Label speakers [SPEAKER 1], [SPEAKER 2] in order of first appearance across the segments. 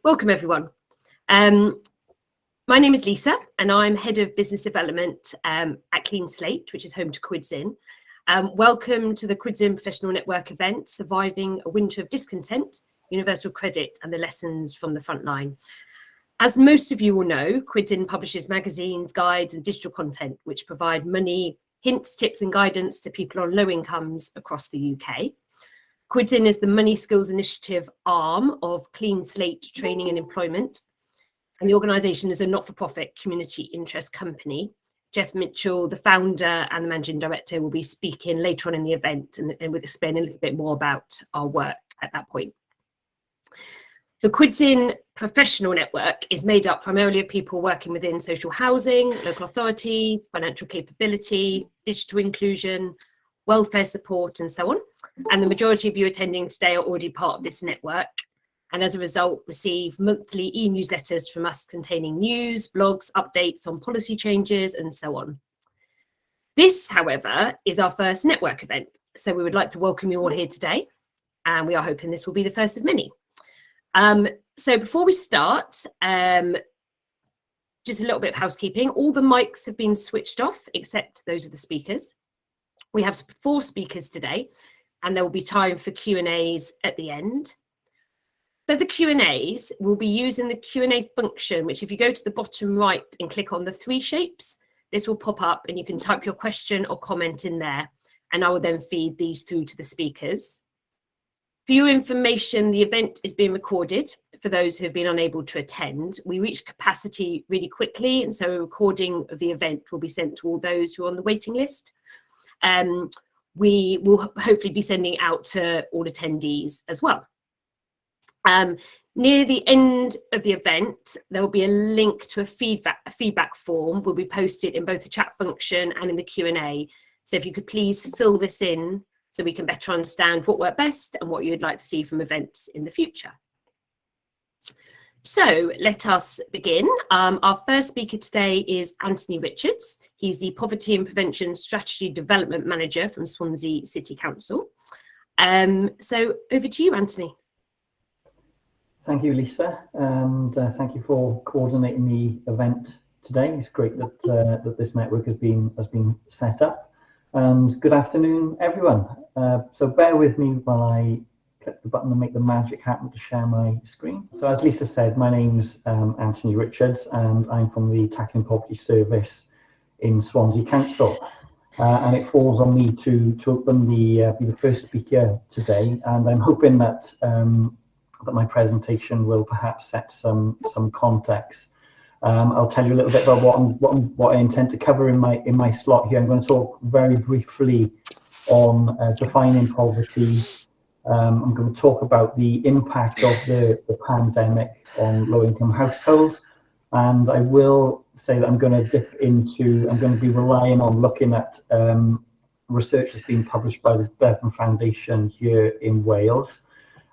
[SPEAKER 1] Welcome everyone. My name is Lisa and I'm Head of Business Development at Clean Slate, which is home to Quids. Welcome to the Quids Professional Network event, Surviving a Winter of Discontent, Universal Credit and the Lessons from the Frontline. As most of you will know, Quids publishes magazines, guides and digital content which provide money, hints, tips and guidance to people on low incomes across the UK. Quids is the Money Skills Initiative arm of Clean Slate Training and Employment, and the organisation is a not-for-profit community interest company. Jeff Mitchell, the founder and the managing director, will be speaking later on in the event and will explain a little bit more about our work at that point. The Quids Professional Network is made up primarily of people working within social housing, local authorities, financial capability, digital inclusion, welfare support and so on. And the majority of you attending today are already part of this network, and as a result receive monthly e-newsletters from us containing news, blogs, updates on policy changes and so on. This, however, is our first network event, so we would like to welcome you all here today, and we are hoping this will be the first of many. So before we start, just a little bit of housekeeping. All the mics have been switched off except those of the speakers. We have 4 speakers today, and there will be time for Q&As at the end. For the Q&As, we'll be using the Q&A function, which if you go to the bottom right and click on the 3 shapes, this will pop up and you can type your question or comment in there, and I will then feed these through to the speakers. For your information, the event is being recorded for those who have been unable to attend. We reach capacity really quickly, and so a recording of the event will be sent to all those who are on the waiting list. We will hopefully be sending out to all attendees as well. Near the end of the event, there will be a link to a feedback form will be posted in both the chat function and in the Q&A. So if you could please fill this in so we can better understand what worked best and what you'd like to see from events in the future. So let us begin. Our first speaker today is Anthony Richards. He's the Poverty and Prevention Strategy Development Manager from Swansea City Council. So over to you, Anthony.
[SPEAKER 2] Thank you, Lisa, and thank you for coordinating the event today. It's great that that this network has been set up. And good afternoon, everyone. So bear with me while I click the button and make the magic happen to share my screen. So as Lisa said, my name's Anthony Richards, and I'm from the Tackling Poverty Service in Swansea Council. And it falls on me to be the first speaker today, and I'm hoping that that my presentation will perhaps set some context. I'll tell you a little bit about what I intend to cover in my slot here. I'm going to talk very briefly on defining poverty. I'm going to talk about the impact of the pandemic on low-income households, and I will say that I'm going to be relying on looking at research that's been published by the Bevan Foundation here in Wales.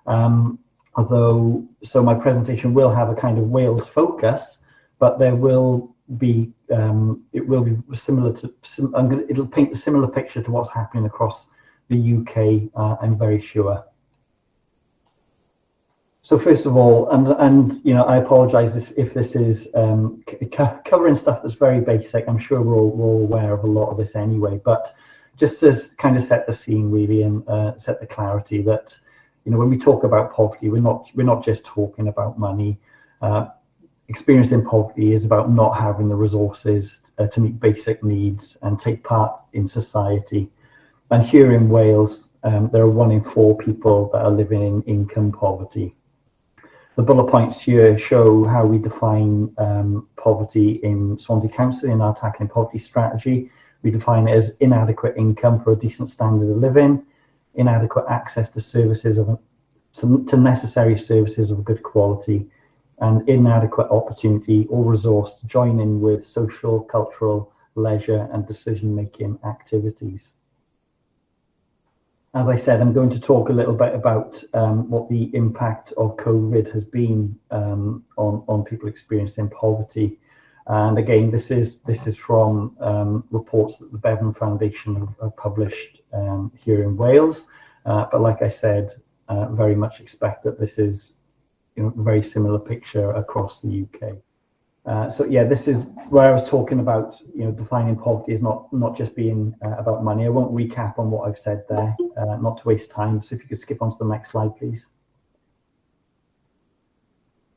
[SPEAKER 2] So my presentation will have a kind of Wales focus, but there will be it will be similar to it'll paint a similar picture to what's happening across the UK, I'm very sure. So first of all, and you know, I apologise if this is covering stuff that's very basic. I'm sure we're all aware of a lot of this anyway, but just to kind of set the scene really and set the clarity that, you know, when we talk about poverty, we're not just talking about money. Experiencing poverty is about not having the resources to meet basic needs and take part in society. And here in Wales, there are 1 in 4 people that are living in income poverty. The bullet points here show how we define poverty in Swansea Council in our Tackling Poverty strategy. We define it as inadequate income for a decent standard of living, inadequate access to services to necessary services of good quality, and inadequate opportunity or resource to join in with social, cultural, leisure and decision-making activities. As I said, I'm going to talk a little bit about what the impact of COVID has been on people experiencing poverty. And again, this is from reports that the Bevan Foundation have published here in Wales. But like I said, very much expect that this is very similar picture across the UK. So yeah, this is where I was talking about, defining poverty is not just being about money. I won't recap on what I've said there, not to waste time. So if you could skip on to the next slide, please.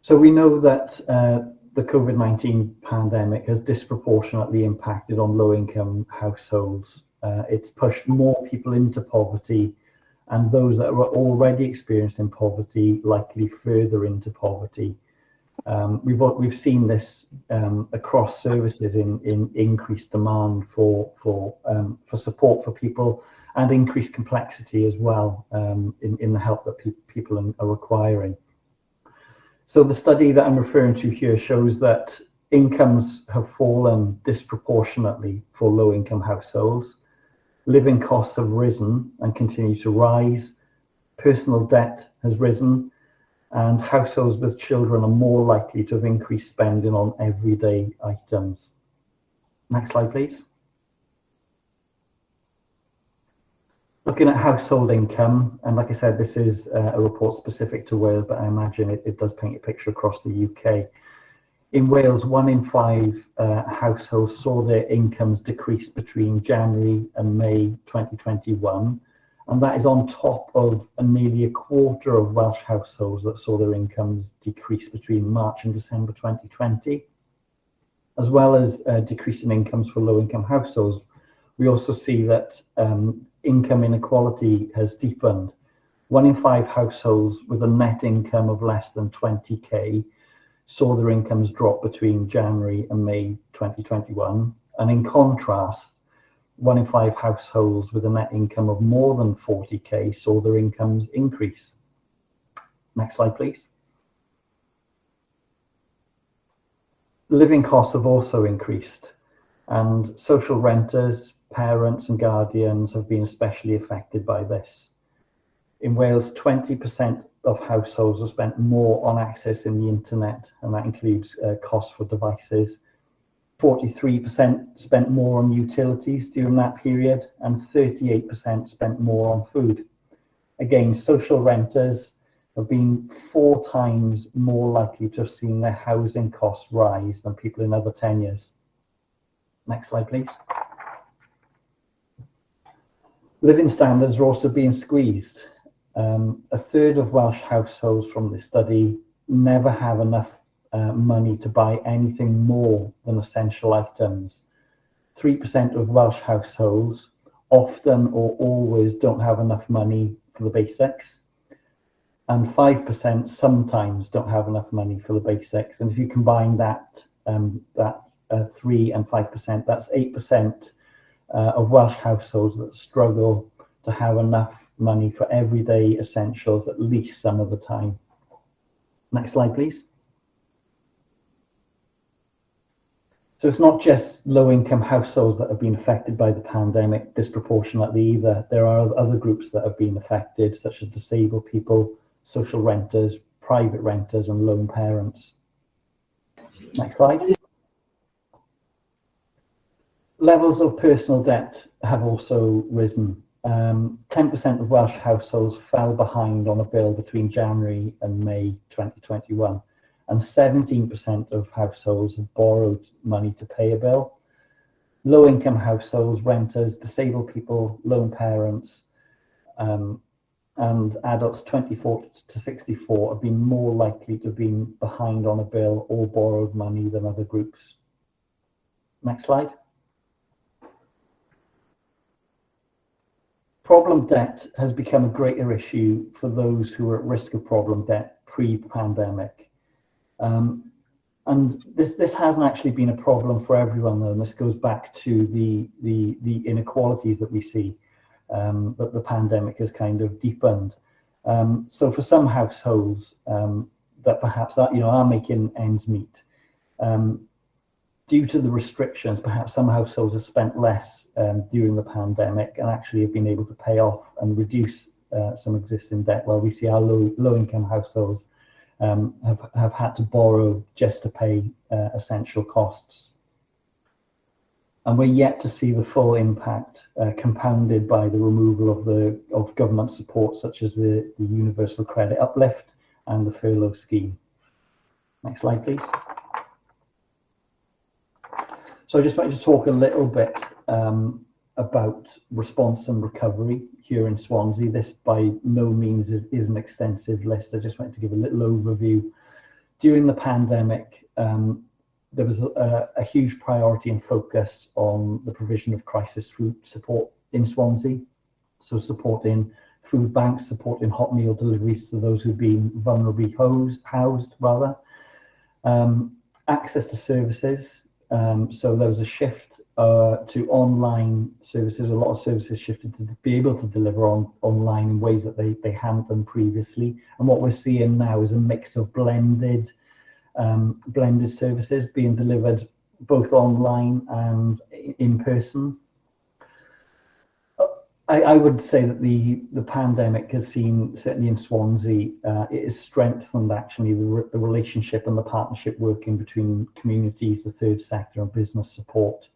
[SPEAKER 2] So we know that the COVID-19 pandemic has disproportionately impacted on low-income households. It's pushed more people into poverty, and those that were already experiencing poverty likely further into poverty. We've seen this across services in increased demand for support for people, and increased complexity as well in the help that people are requiring. So the study that I'm referring to here shows that incomes have fallen disproportionately for low-income households. Living costs have risen and continue to rise. Personal debt has risen, and households with children are more likely to have increased spending on everyday items. Next slide, please. Looking at household income, and like I said, this is a report specific to Wales, but I imagine it does paint a picture across the UK. In Wales, 1 in 5 households saw their incomes decrease between January and May 2021. And that is on top of nearly a quarter of Welsh households that saw their incomes decrease between March and December 2020. As well as decreasing incomes for low-income households, we also see that income inequality has deepened. 1 in 5 households with a net income of less than 20k saw their incomes drop between January and May 2021. And in contrast, 1 in 5 households with a net income of more than 40k saw their incomes increase. Next slide, please. Living costs have also increased, and social renters, parents and guardians have been especially affected by this. In Wales, 20% of households have spent more on accessing the internet, and that includes costs for devices. 43% spent more on utilities during that period, and 38% spent more on food. Again, social renters have been 4 times more likely to have seen their housing costs rise than people in other tenures. Next slide, please. Living standards are also being squeezed. A third of Welsh households from this study never have enough money to buy anything more than essential items. 3% of Welsh households often or always don't have enough money for the basics, and 5% sometimes don't have enough money for the basics. And if you combine that 3 and 5%, that's 8% of Welsh households that struggle to have enough money for everyday essentials at least some of the time. Next slide, please. So it's not just low-income households that have been affected by the pandemic disproportionately either. There are other groups that have been affected, such as disabled people, social renters, private renters, and lone parents. Next slide. Levels of personal debt have also risen. 10% of Welsh households fell behind on a bill between January and May 2021. And 17% of households have borrowed money to pay a bill. Low-income households, renters, disabled people, lone parents, and adults 24 to 64 have been more likely to have been behind on a bill or borrowed money than other groups. Next slide. Problem debt has become a greater issue for those who are at risk of problem debt pre-pandemic. And this hasn't actually been a problem for everyone, though, and this goes back to the inequalities that we see that the pandemic has kind of deepened. So for some households that perhaps are making ends meet, due to the restrictions, perhaps some households have spent less during the pandemic and actually have been able to pay off and reduce some existing debt, while we see our low-income households have had to borrow just to pay essential costs. And we're yet to see the full impact compounded by the removal of government support, such as the universal credit uplift and the furlough scheme. Next slide, please. So I just wanted to talk a little bit about response and recovery here in Swansea. This by no means is an extensive list. I just wanted to give a little overview. During the pandemic, there was a huge priority and focus on the provision of crisis food support in Swansea. So supporting food banks, supporting hot meal deliveries to those who've been vulnerably housed. Access to services. So there was a shift to online services. A lot of services shifted to be able to deliver online in ways that they hadn't done previously. And what we're seeing now is a mix of blended services being delivered both online and in person. I would say that the pandemic has seen, certainly in Swansea, it has strengthened actually the relationship and the partnership working between communities, the third sector and business support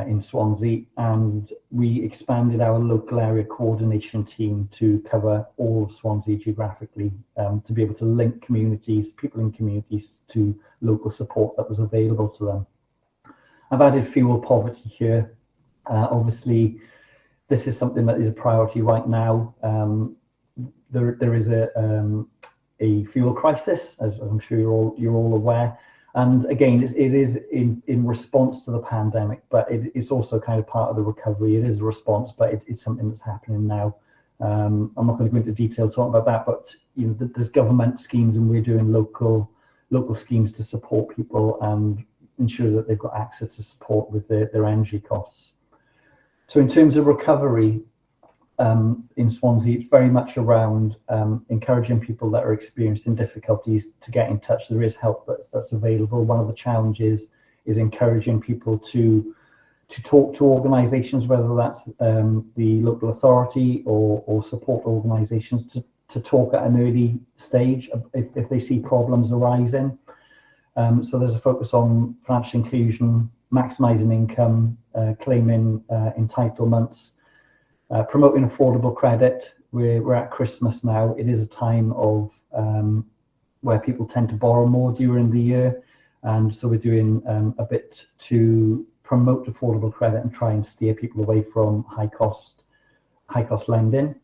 [SPEAKER 2] in Swansea. And we expanded our local area coordination team to cover all of Swansea geographically, to be able to link communities, people in communities, to local support that was available to them. I've added fuel poverty here. Obviously, this is something that is a priority right now. There is a fuel crisis, as I'm sure you're all aware. And again, it is in response to the pandemic, but it's also kind of part of the recovery. It is a response, but it's something that's happening now. I'm not going to go into detail talking about that, but there's government schemes, and we're doing local schemes to support people and ensure that they've got access to support with their energy costs. So in terms of recovery in Swansea, it's very much around encouraging people that are experiencing difficulties to get in touch. There is help that's available. One of the challenges is encouraging people to talk to organisations, whether that's the local authority or support organisations, to talk at an early stage if they see problems arising. So there's a focus on financial inclusion, maximising income, claiming entitlements, promoting affordable credit. We're at Christmas now. It is a time of where people tend to borrow more during the year, and so we're doing a bit to promote affordable credit and try and steer people away from high cost lending.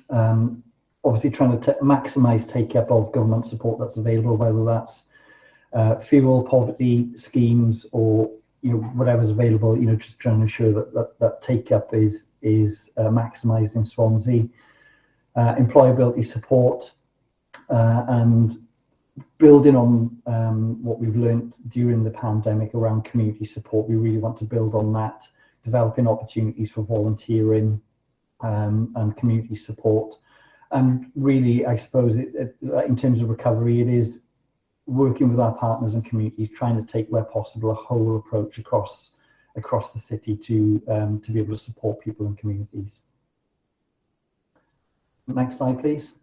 [SPEAKER 2] Obviously, trying to maximise take up of government support that's available, whether that's fuel poverty schemes or whatever's available. Just trying to ensure that take up is maximised in Swansea. Employability support and building on what we've learned during the pandemic around community support. We really want to build on that, developing opportunities for volunteering and community support. And really, I suppose in terms of recovery, it is working with our partners and communities, trying to take where possible a whole approach across the city to be able to support people and communities. Next slide, please.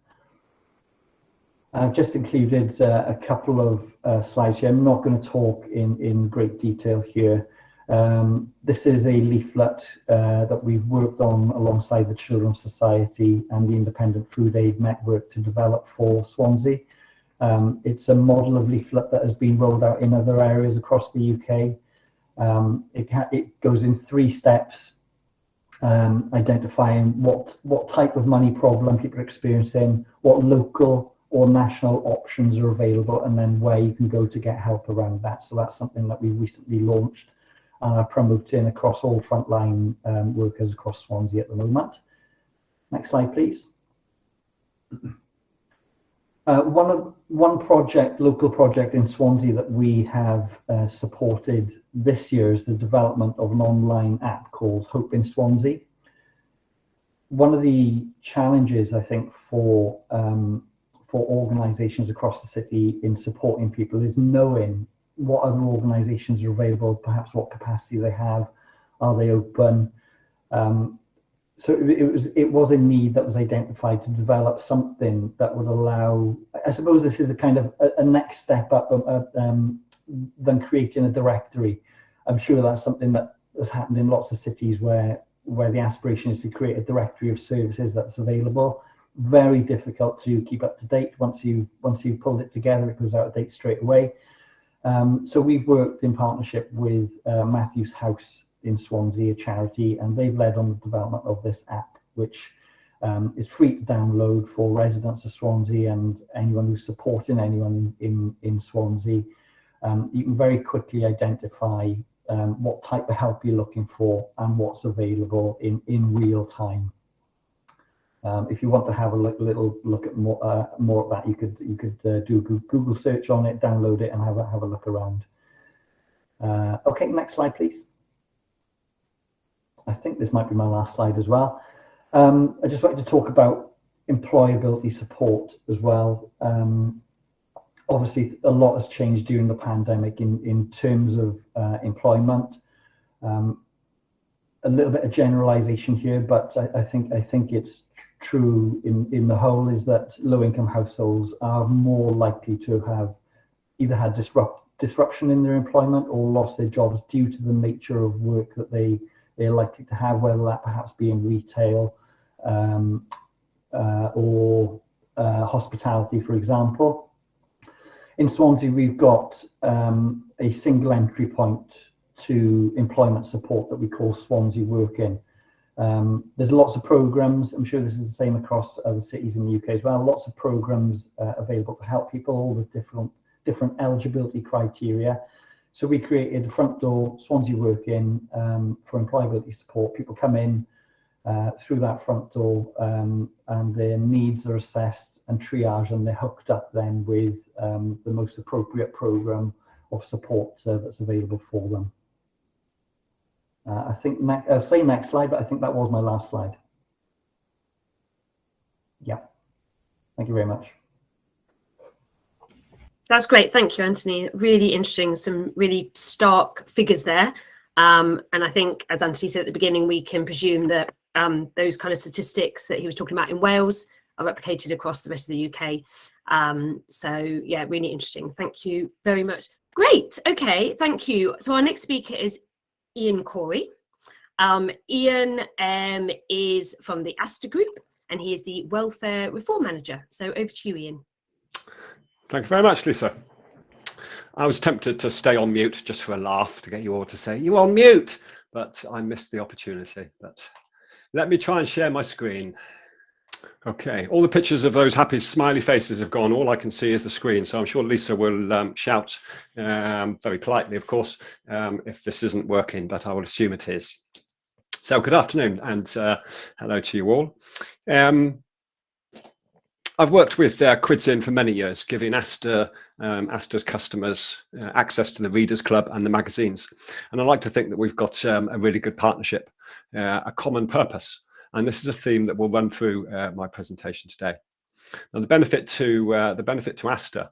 [SPEAKER 2] I've just included a couple of slides here. I'm not going to talk in great detail here. This is a leaflet that we've worked on alongside the Children's Society and the Independent Food Aid Network to develop for Swansea. It's a model of leaflet that has been rolled out in other areas across the UK. It goes in 3 steps, identifying what type of money problem people are experiencing, what local or national options are available, and then where you can go to get help around that. So that's something that we recently launched and are promoting across all frontline workers across Swansea at the moment. Next slide, please. One project, local project in Swansea that we have supported this year is the development of an online app called Hope in Swansea. One of the challenges, I think, for organisations across the city in supporting people is knowing what other organisations are available, perhaps what capacity they have, are they open? So it was a need that was identified to develop something that would allow, I suppose this is a kind of a next step up than creating a directory. I'm sure that's something that has happened in lots of cities where the aspiration is to create a directory of services that's available. very difficult to keep up to date. Once you've pulled it together, it goes out of date straight away. So we've worked in partnership with Matthew's House in Swansea, a charity, and they've led on the development of this app, which is free to download for residents of Swansea and anyone who's supporting anyone in Swansea. You can very quickly identify what type of help you're looking for and what's available in real time. If you want to have a little look at more of that, you could do a Google search on it, download it, and have a look around. Okay, next slide, please. I think this might be my last slide as well. I just wanted to talk about employability support as well. Obviously, a lot has changed during the pandemic in terms of employment. A little bit of generalization here, but I think it's true in the whole, is that low-income households are more likely to have either had disruption in their employment or lost their jobs due to the nature of work that they're likely to have, whether that perhaps be in retail or hospitality, for example. In Swansea, we've got a single entry point to employment support that we call Swansea Working. There's lots of programs. I'm sure this is the same across other cities in the UK as well. Lots of programs available to help people, all with different eligibility criteria. So we created a front door Swansea Working for employability support. People come in through that front door and their needs are assessed and triaged, and they're hooked up then with the most appropriate program of support that's available for them. I think I'll say next slide, but I think that was my last slide. Yeah, thank you very much.
[SPEAKER 1] That's great. Thank you, Anthony. Really interesting, some really stark figures there. And I think, as Anthony said at the beginning, we can presume that those kind of statistics that he was talking about in Wales are replicated across the rest of the UK. So yeah, really interesting. Thank you very much. Great. Okay, thank you. So our next speaker is Ian Corey. Ian is from the Astor Group, and he is the Welfare Reform Manager. So over to you, Ian.
[SPEAKER 3] Thank you very much, Lisa. I was tempted to stay on mute just for a laugh to get you all to say, "You're on mute," but I missed the opportunity. But let me try and share my screen. Okay, all the pictures of those happy smiley faces have gone. All I can see is the screen. So I'm sure Lisa will shout very politely, of course, if this isn't working, but I will assume it is. So good afternoon and hello to you all. I've worked with Quids for many years, giving Astor's customers access to the Readers Club and the magazines. And I like to think that we've got a really good partnership, a common purpose. And this is a theme that will run through my presentation today. Now, the benefit to Astor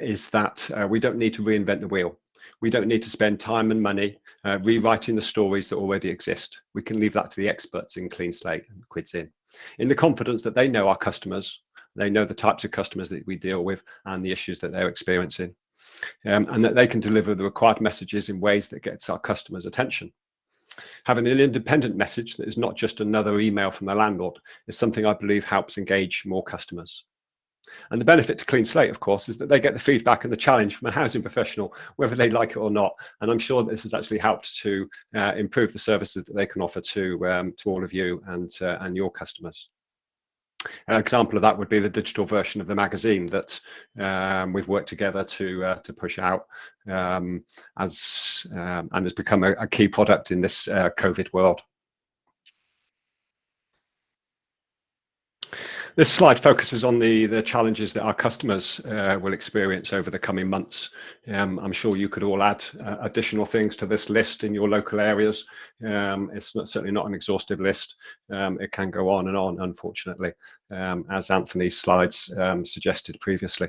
[SPEAKER 3] is that we don't need to reinvent the wheel. We don't need to spend time and money rewriting the stories that already exist. We can leave that to the experts in Clean Slate and Quids in the confidence that they know our customers, they know the types of customers that we deal with and the issues that they're experiencing, and that they can deliver the required messages in ways that gets our customers' attention. Having an independent message that is not just another email from the landlord is something I believe helps engage more customers. And the benefit to Clean Slate, of course, is that they get the feedback and the challenge from a housing professional, whether they like it or not. And I'm sure this has actually helped to improve the services that they can offer to all of you and your customers. An example of that would be the digital version of the magazine that we've worked together to push out and has become a key product in this COVID world. This slide focuses on the challenges that our customers will experience over the coming months. I'm sure you could all add additional things to this list in your local areas. It's certainly not an exhaustive list. It can go on, unfortunately, as Anthony's slides suggested previously.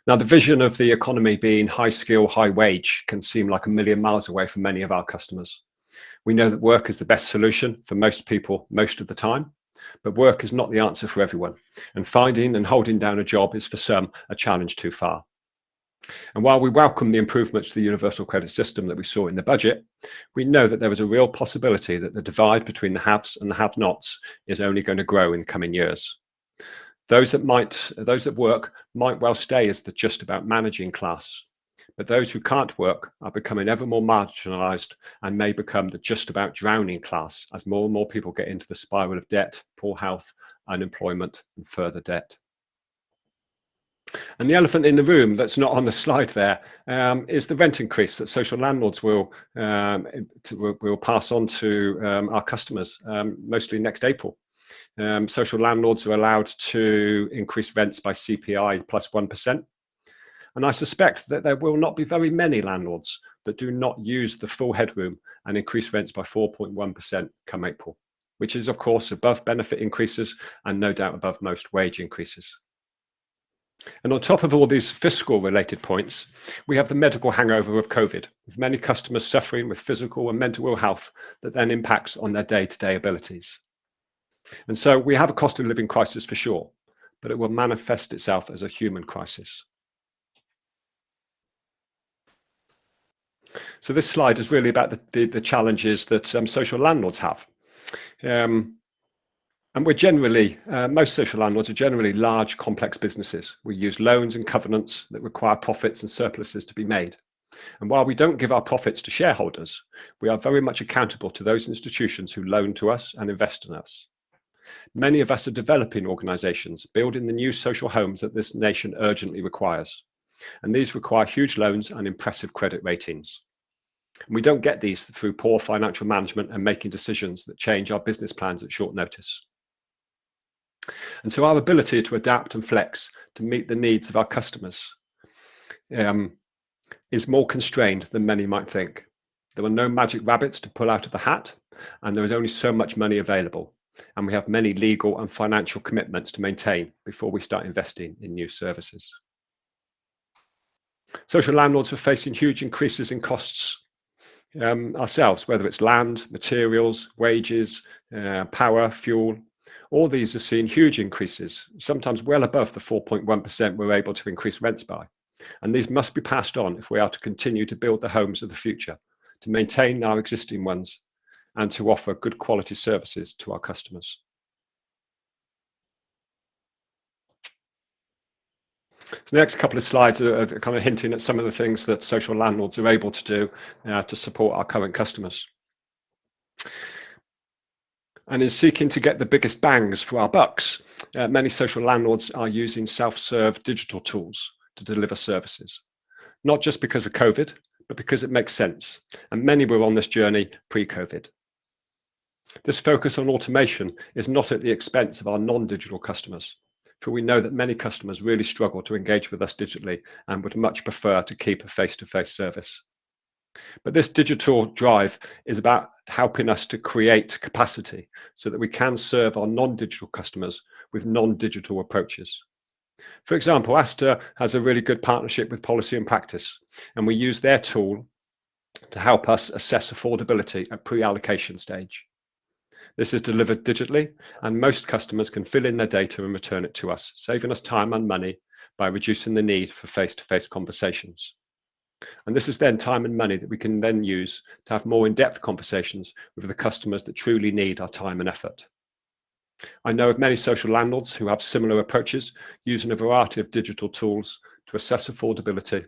[SPEAKER 3] Now, the vision of the economy being high skill, high wage can seem like a million miles away from many of our customers. We know that work is the best solution for most people most of the time. But work is not the answer for everyone, and finding and holding down a job is for some a challenge too far. And while we welcome the improvements to the universal credit system that we saw in the budget, we know that there is a real possibility that the divide between the haves and the have-nots is only going to grow in coming years. Those that work might well stay as the just about managing class, but those who can't work are becoming ever more marginalised and may become the just about drowning class as more and more people get into the spiral of debt, poor health, unemployment, and further debt. And the elephant in the room that's not on the slide there is the rent increase that social landlords will pass on to our customers, mostly next April. Social landlords are allowed to increase rents by CPI plus 1%. And I suspect that there will not be very many landlords that do not use the full headroom and increase rents by 4.1% come April, which is, of course, above benefit increases and no doubt above most wage increases. And on top of all these fiscal related points, we have the medical hangover of COVID, with many customers suffering with physical and mental ill health that then impacts on their day-to-day abilities. And so we have a cost of living crisis for sure, but it will manifest itself as a human crisis. So this slide is really about the challenges that social landlords have. And we're generally, most social landlords are generally large, complex businesses. We use loans and covenants that require profits and surpluses to be made. And while we don't give our profits to shareholders, we are very much accountable to those institutions who loan to us and invest in us. Many of us are developing organisations, building the new social homes that this nation urgently requires. And these require huge loans and impressive credit ratings. And we don't get these through poor financial management and making decisions that change our business plans at short notice. And so our ability to adapt and flex to meet the needs of our customers is more constrained than many might think. There are no magic rabbits to pull out of the hat, and there is only so much money available. And we have many legal and financial commitments to maintain before we start investing in new services. Social landlords are facing huge increases in costs ourselves, whether it's land, materials, wages, power, fuel. All these are seeing huge increases, sometimes well above the 4.1% we're able to increase rents by. And these must be passed on if we are to continue to build the homes of the future, to maintain our existing ones, and to offer good quality services to our customers. So the next couple of slides are kind of hinting at some of the things that social landlords are able to do to support our current customers. And in seeking to get the biggest bangs for our bucks, many social landlords are using self-serve digital tools to deliver services, not just because of COVID, but because it makes sense. And many were on this journey pre-COVID. This focus on automation is not at the expense of our non-digital customers, for we know that many customers really struggle to engage with us digitally and would much prefer to keep a face-to-face service. But this digital drive is about helping us to create capacity so that we can serve our non-digital customers with non-digital approaches. For example, Astor has a really good partnership with Policy and Practice, and we use their tool to help us assess affordability at pre-allocation stage. This is delivered digitally, and most customers can fill in their data and return it to us, saving us time and money by reducing the need for face-to-face conversations. And this is then time and money that we can then use to have more in-depth conversations with the customers that truly need our time and effort. I know of many social landlords who have similar approaches, using a variety of digital tools to assess affordability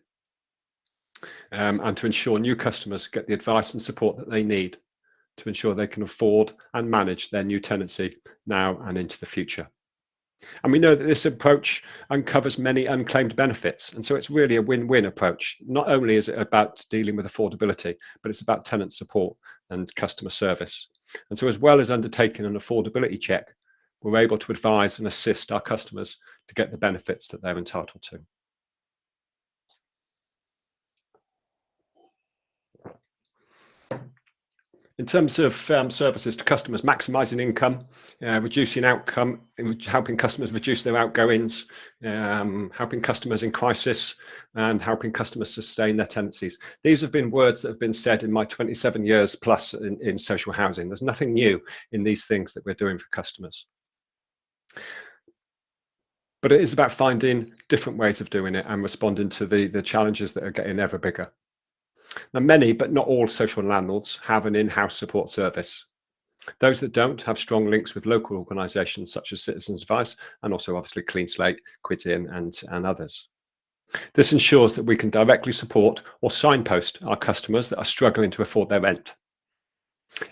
[SPEAKER 3] and to ensure new customers get the advice and support that they need to ensure they can afford and manage their new tenancy now and into the future. And we know that this approach uncovers many unclaimed benefits. And so it's really a win-win approach. Not only is it about dealing with affordability, but it's about tenant support and customer service. And so as well as undertaking an affordability check, we're able to advise and assist our customers to get the benefits that they're entitled to. In terms of services to customers, maximising income, reducing outcome, helping customers reduce their outgoings, helping customers in crisis, and helping customers sustain their tenancies. These have been words that have been said in my 27 years plus in social housing. There's nothing new in these things that we're doing for customers. But it is about finding different ways of doing it and responding to the challenges that are getting ever bigger. Now, many, but not all social landlords have an in-house support service. Those that don't have strong links with local organisations such as Citizens Advice and also obviously Clean Slate, Quids and others. This ensures that we can directly support or signpost our customers that are struggling to afford their rent.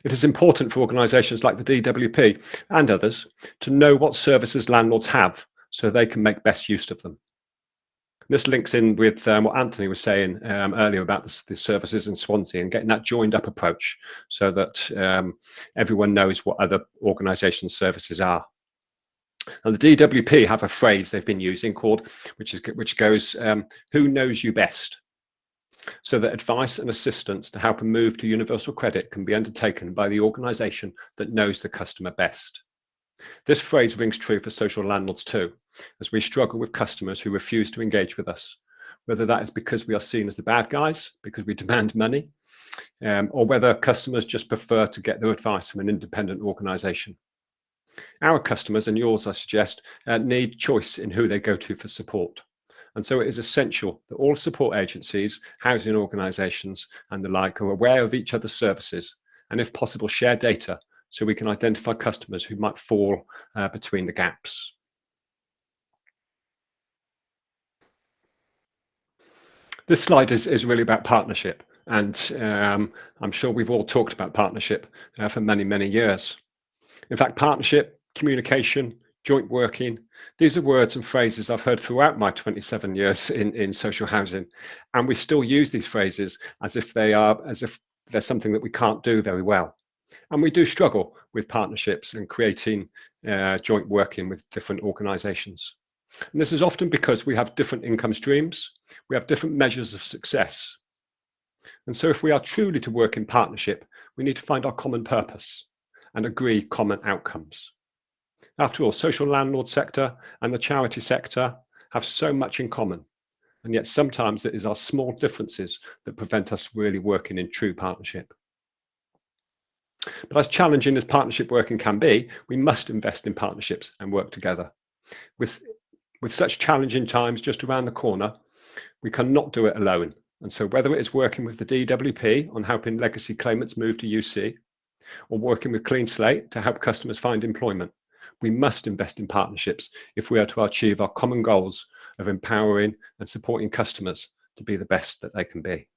[SPEAKER 3] It is important for organisations like the DWP and others to know what services landlords have so they can make best use of them. This links in with what Anthony was saying earlier about the services in Swansea and getting that joined up approach so that everyone knows what other organisations' services are. And the DWP have a phrase they've been using called, which goes, who knows you best? So that advice and assistance to help a move to universal credit can be undertaken by the organisation that knows the customer best. This phrase rings true for social landlords too, as we struggle with customers who refuse to engage with us, whether that is because we are seen as the bad guys, because we demand money, or whether customers just prefer to get their advice from an independent organisation. Our customers, and yours I suggest, need choice in who they go to for support. And so it is essential that all support agencies, housing organisations and the like are aware of each other's services and if possible share data so we can identify customers who might fall between the gaps. This slide is really about partnership, and I'm sure we've all talked about partnership for many, many years. In fact, partnership, communication, joint working, these are words and phrases I've heard throughout my 27 years in social housing, and we still use these phrases as if they're something that we can't do very well. And we do struggle with partnerships and creating joint working with different organisations. And this is often because we have different income streams, we have different measures of success. And so if we are truly to work in partnership, we need to find our common purpose and agree common outcomes. After all, social landlord sector and the charity sector have so much in common, and yet sometimes it is our small differences that prevent us really working in true partnership. But as challenging as partnership working can be, we must invest in partnerships and work together. With such challenging times just around the corner, we cannot do it alone. And so whether it is working with the DWP on helping legacy claimants move to UC, or working with Clean Slate to help customers find employment, we must invest in partnerships if we are to achieve our common goals of empowering and supporting customers to be the best that they can be.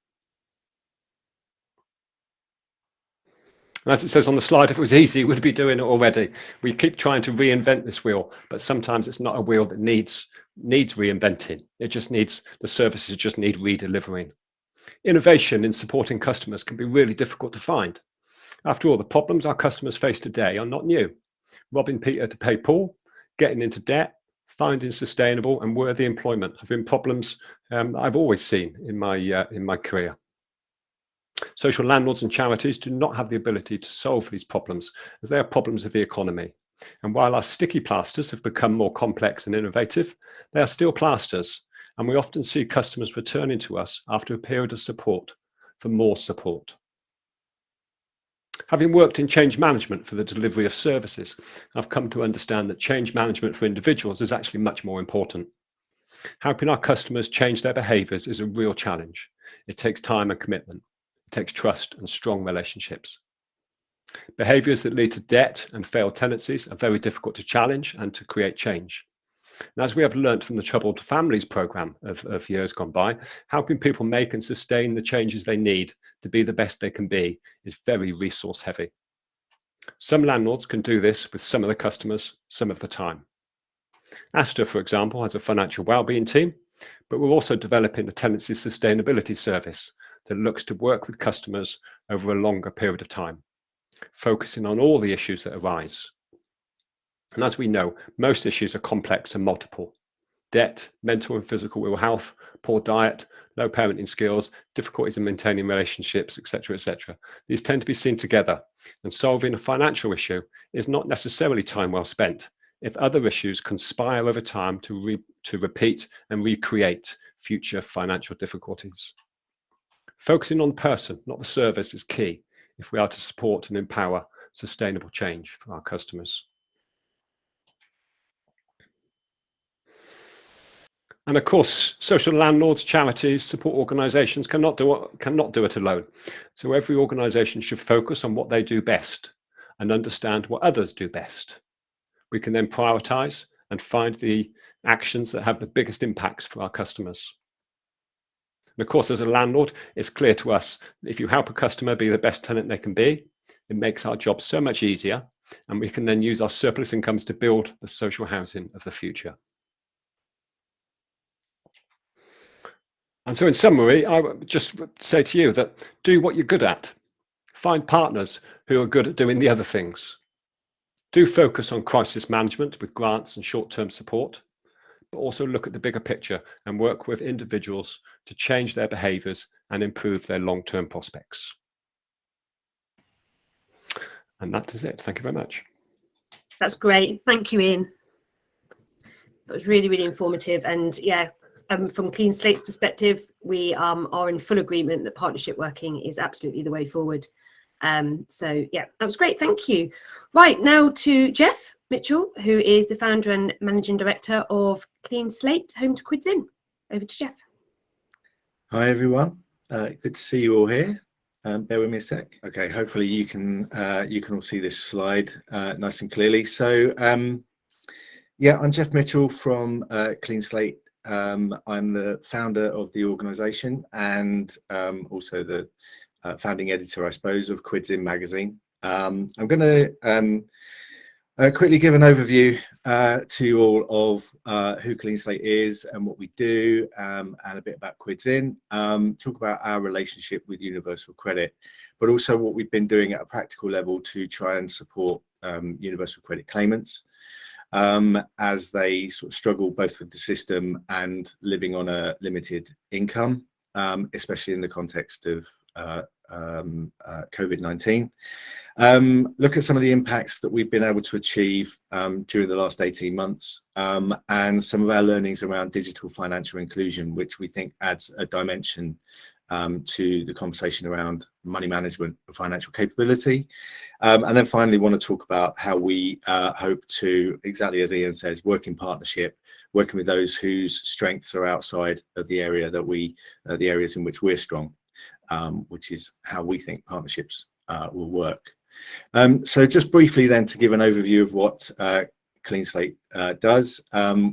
[SPEAKER 3] As it says on the slide, if it was easy, we'd be doing it already. We keep trying to reinvent this wheel, but sometimes it's not a wheel that needs reinventing. It just needs, the services just need redelivering. Innovation in supporting customers can be really difficult to find. After all, the problems our customers face today are not new. Robbing Peter to pay Paul, getting into debt, finding sustainable and worthy employment have been problems I've always seen in my career. Social landlords and charities do not have the ability to solve these problems, as they are problems of the economy. And while our sticky plasters have become more complex and innovative, they are still plasters, and we often see customers returning to us after a period of support for more support. Having worked in change management for the delivery of services, I've come to understand that change management for individuals is actually much more important. Helping our customers change their behaviours is a real challenge. It takes time and commitment. It takes trust and strong relationships. Behaviours that lead to debt and failed tenancies are very difficult to challenge and to create change. And as we have learnt from the Troubled Families programme of years gone by, helping people make and sustain the changes they need to be the best they can be is very resource heavy. Some landlords can do this with some of the customers some of the time. Astor, for example, has a financial wellbeing team, but we're also developing a tenancy sustainability service that looks to work with customers over a longer period of time, focusing on all the issues that arise. And as we know, most issues are complex and multiple. Debt, mental and physical ill health, poor diet, low parenting skills, difficulties in maintaining relationships, etc., etc. These tend to be seen together, and solving a financial issue is not necessarily time well spent if other issues conspire over time to repeat and recreate future financial difficulties. Focusing on the person, not the service, is key if we are to support and empower sustainable change for our customers. And of course, social landlords, charities, support organisations cannot do it alone. So every organisation should focus on what they do best and understand what others do best. We can then prioritise and find the actions that have the biggest impact for our customers. And of course, as a landlord, it's clear to us that if you help a customer be the best tenant they can be, it makes our job so much easier, and we can then use our surplus incomes to build the social housing of the future. And so in summary, I would just say to you that do what you're good at. Find partners who are good at doing the other things. Do focus on crisis management with grants and short-term support, but also look at the bigger picture and work with individuals to change their behaviours and improve their long-term prospects. And that is it. Thank you very much.
[SPEAKER 1] That's great. Thank you, Ian. That was really, really informative. And yeah, from Clean Slate's perspective, we are in full agreement that partnership working is absolutely the way forward. So yeah, that was great. Thank you. Right, now to Jeff Mitchell, who is the founder and managing director of Clean Slate, home to Quids In. Over to Jeff.
[SPEAKER 4] Hi, everyone. Good to see you all here. Bear with me a sec. Okay, hopefully you can all see this slide nice and clearly. So yeah, I'm Jeff Mitchell from Clean Slate. I'm the founder of the organisation and also the founding editor, I suppose, of Quids In magazine. I'm going to quickly give an overview to you all of who Clean Slate is and what we do, and a bit about Quids In, talk about our relationship with Universal Credit, but also what we've been doing at a practical level to try and support Universal Credit claimants as they sort of struggle both with the system and living on a limited income, especially in the context of COVID-19. Look at some of the impacts that we've been able to achieve during the last 18 months and some of our learnings around digital financial inclusion, which we think adds a dimension to the conversation around money management and financial capability. And then finally want to talk about how we hope to, exactly as Ian says, work in partnership, working with those whose strengths are outside of the area that the areas in which we're strong, which is how we think partnerships will work. So just briefly then to give an overview of what Clean Slate does.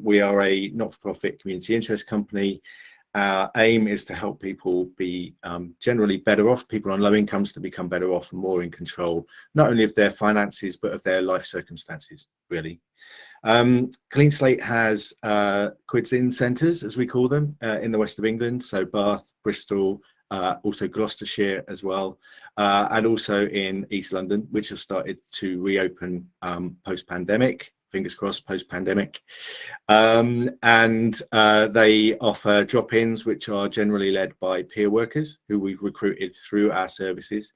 [SPEAKER 4] We are a not-for-profit community interest company. Our aim is to help people be generally better off, people on low incomes to become better off and more in control, not only of their finances, but of their life circumstances, really. Clean Slate has Quids In centres, as we call them, in the west of England, so Bath, Bristol, also Gloucestershire as well, and also in East London, which have started to reopen post-pandemic, fingers crossed, post-pandemic. And they offer drop-ins, which are generally led by peer workers who we've recruited through our services.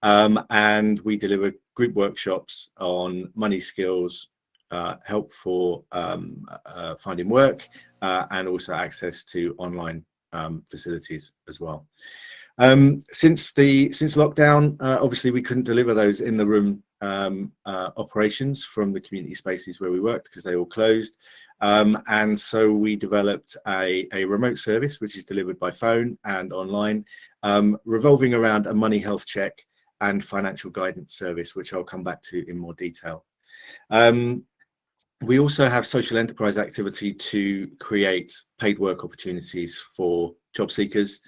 [SPEAKER 4] And we deliver group workshops on money skills, help for finding work, and also access to online facilities as well. Since lockdown, obviously we couldn't deliver those in the room operations from the community spaces where we worked because they all closed, and so we developed a remote service which is delivered by phone and online, revolving around a money health check and financial guidance service, which I'll come back to in more detail. We also have social enterprise activity to create paid work opportunities for job seekers,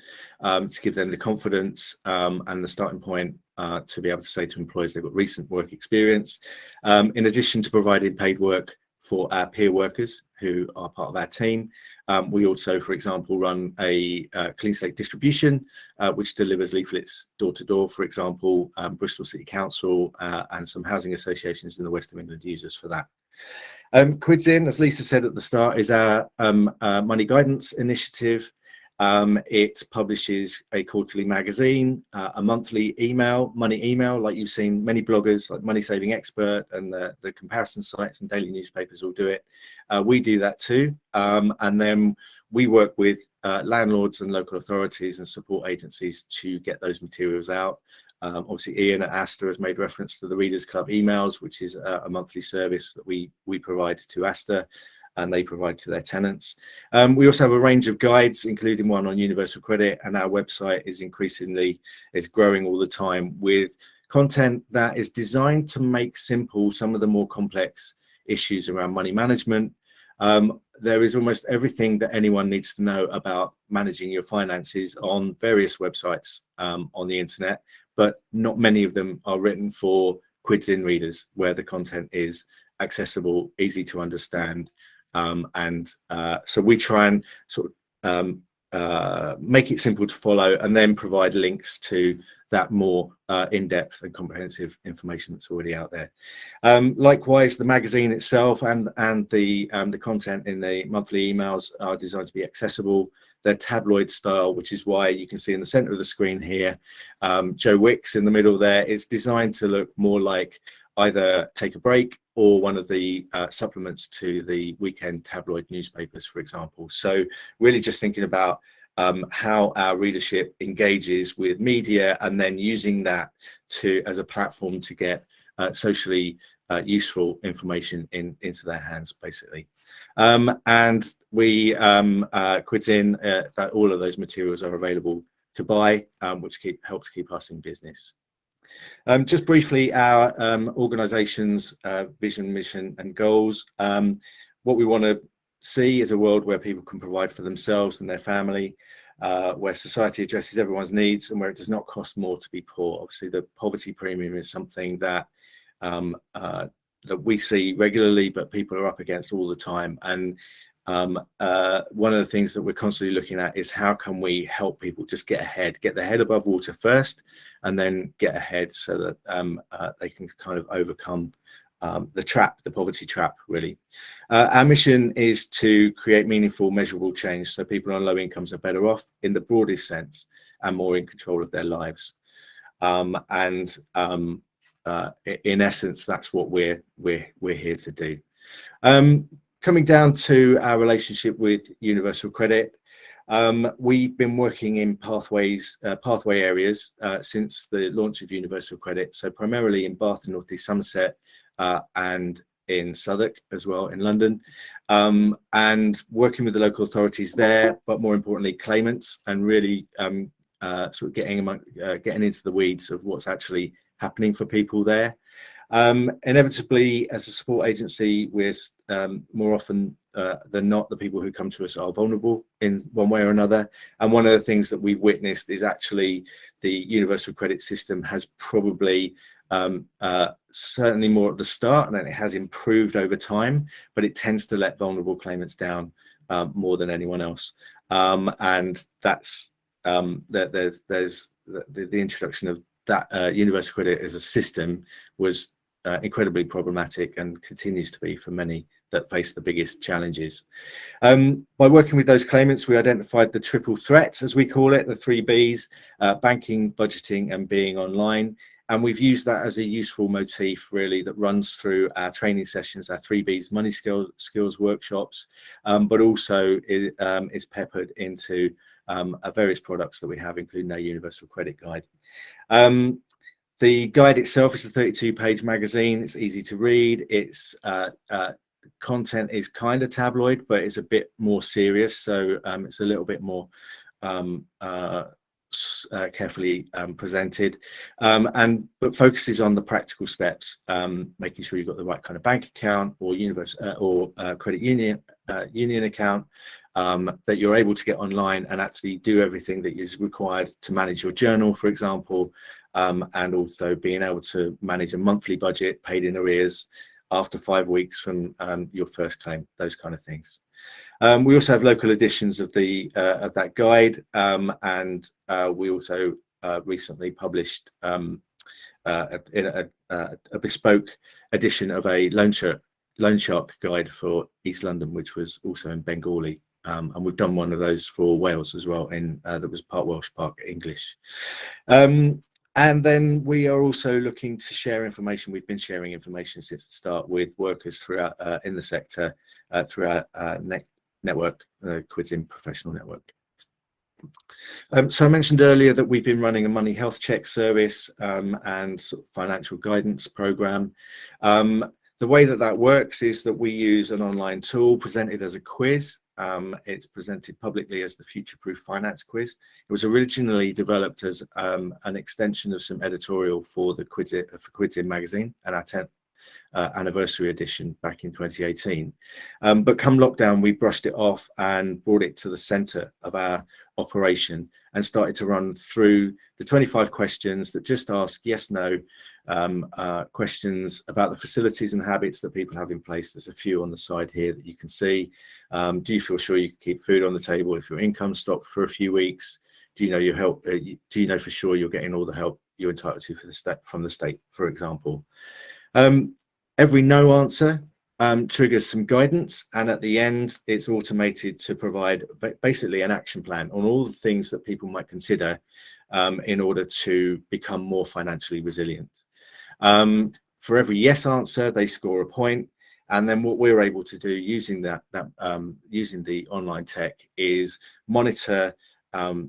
[SPEAKER 4] to give them the confidence and the starting point to be able to say to employers they've got recent work experience, in addition to providing paid work for our peer workers who are part of our team. We also, for example, run a Clean Slate distribution, which delivers leaflets door to door, for example. Bristol City Council and some housing associations in the West of England use us for that. Quids In, as Lisa said at the start, is our money guidance initiative. It publishes a quarterly magazine, a monthly email, money email, like you've seen many bloggers like Money Saving Expert and the comparison sites and daily newspapers all do it. We do that too. And then we work with landlords and local authorities and support agencies to get those materials out. Obviously, Ian at Asta has made reference to the Readers Club emails, which is a monthly service that we provide to Asta. and they provide to their tenants. We also have a range of guides, including one on universal credit, and our website is growing all the time with content that is designed to make simple some of the more complex issues around money management. There is almost everything that anyone needs to know about managing your finances on various websites on the internet, but not many of them are written for Quids in readers, where the content is accessible, easy to understand, so we try and sort of make it simple to follow, and then provide links to that more in-depth and comprehensive information that's already out there. Likewise, the magazine itself and the content in the monthly emails are designed to be accessible. They're tabloid style, which is why you can see in the center of the screen here, Joe Wicks in the middle there. It's designed to look more like either Take a Break or one of the supplements to the weekend tabloid newspapers, for example. So really just thinking about how our readership engages with media, and then using that as a platform to get socially useful information into their hands, basically. And we Quids in that all of those materials are available to buy, which helps keep us in business. Just briefly, our organization's vision, mission and goals. What we want to see is a world where people can provide for themselves and their family, where society addresses everyone's needs, and where it does not cost more to be poor. Obviously, the poverty premium is something that that we see regularly, but people are up against all the time. And one of the things that we're constantly looking at is how can we help people just get their head above water first, and then get ahead, so that they can kind of overcome the poverty trap, really. Our mission is to create meaningful, measurable change, so people on low incomes are better off in the broadest sense and more in control of their lives. In essence, that's what we're here to do. Coming down to our relationship with Universal Credit, we've been working in pathway areas since the launch of Universal Credit, so primarily in Bath and North East Somerset, and in Southwark as well, in London, and working with the local authorities there, but more importantly claimants, and really sort of getting into the weeds of what's actually happening for people there. Inevitably, as a support agency, we're more often than not, the people who come to us are vulnerable in one way or another. And one of the things that we've witnessed is actually the Universal Credit system has probably certainly more at the start, and then it has improved over time, but it tends to let vulnerable claimants down more than anyone else. And that's there's the introduction of that Universal Credit as a system was incredibly problematic, and continues to be for many that face the biggest challenges. By working with those claimants, we identified the triple threats, as we call it, the 3 Bs, banking, budgeting and being online. And we've used that as a useful motif, really, that runs through our training sessions, our 3 Bs money skills workshops, but also is peppered into various products that we have, including our Universal Credit Guide. The guide itself is a 32-page magazine. It's easy to read. Its content is kind of tabloid, but it's a bit more serious. So it's a little bit more carefully presented, but focuses on the practical steps, making sure you've got the right kind of bank account or credit union account, that you're able to get online and actually do everything that is required to manage your journal, for example, and also being able to manage a monthly budget paid in arrears after 5 weeks from your first claim, those kind of things. We also have local editions of that guide, and we also recently published a bespoke edition of a loan shark guide for East London, which was also in Bengali, and we've done one of those for Wales as well, that was part Welsh, part English. And then we are also looking to share information. We've been sharing information since the start with workers throughout in the sector through our network, Quids in Professional Network. So I mentioned earlier that we've been running a money health check service and sort of financial guidance program. The way that works is that we use an online tool presented as a quiz. It's presented publicly as the Future Proof Finance Quiz. It was originally developed as an extension of some editorial for the Quids In magazine and our 10th anniversary edition back in 2018. But come lockdown, we brushed it off and brought it to the center of our operation and started to run through the 25 questions that just ask yes, no questions about the facilities and habits that people have in place. There's a few on the side here that you can see. Do you feel sure you can keep food on the table if your income stopped for a few weeks? Do you know your help? Do you know for sure you're getting all the help you're entitled to from the state, for example? Every no answer triggers some guidance, and at the end it's automated to provide basically an action plan on all the things that people might consider in order to become more financially resilient. For every yes answer, they score a point, and then what we're able to do using using the online tech is monitor the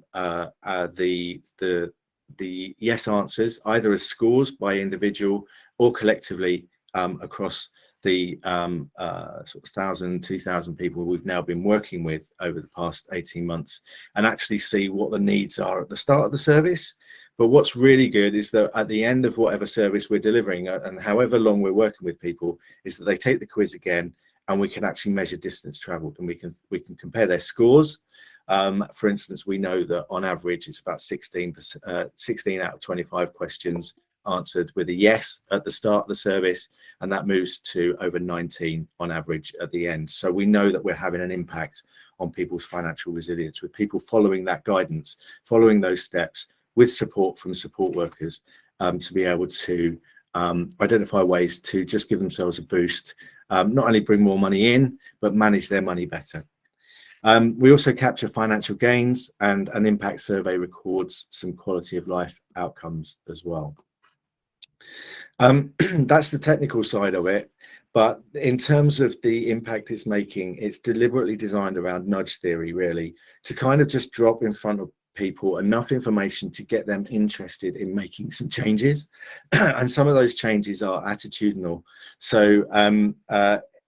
[SPEAKER 4] yes answers either as scores by individual or collectively across the sort of 1,000, 2,000 people we've now been working with over the past 18 months, and actually see what the needs are at the start of the service. But what's really good is that at the end of whatever service we're delivering, and however long we're working with people, is that they take the quiz again, and we can actually measure distance traveled, and we can compare their scores. For instance, we know that on average it's about 16 out of 25 questions answered with a yes at the start of the service, and that moves to over 19 on average at the end. So we know that we're having an impact on people's financial resilience with people following that guidance, following those steps with support from support workers to be able to identify ways to just give themselves a boost, not only bring more money in, but manage their money better. We also capture financial gains, and an impact survey records some quality of life outcomes as well. That's the technical side of it, but in terms of the impact it's making, it's deliberately designed around nudge theory, really, to kind of just drop in front of people enough information to get them interested in making some changes. And some of those changes are attitudinal. So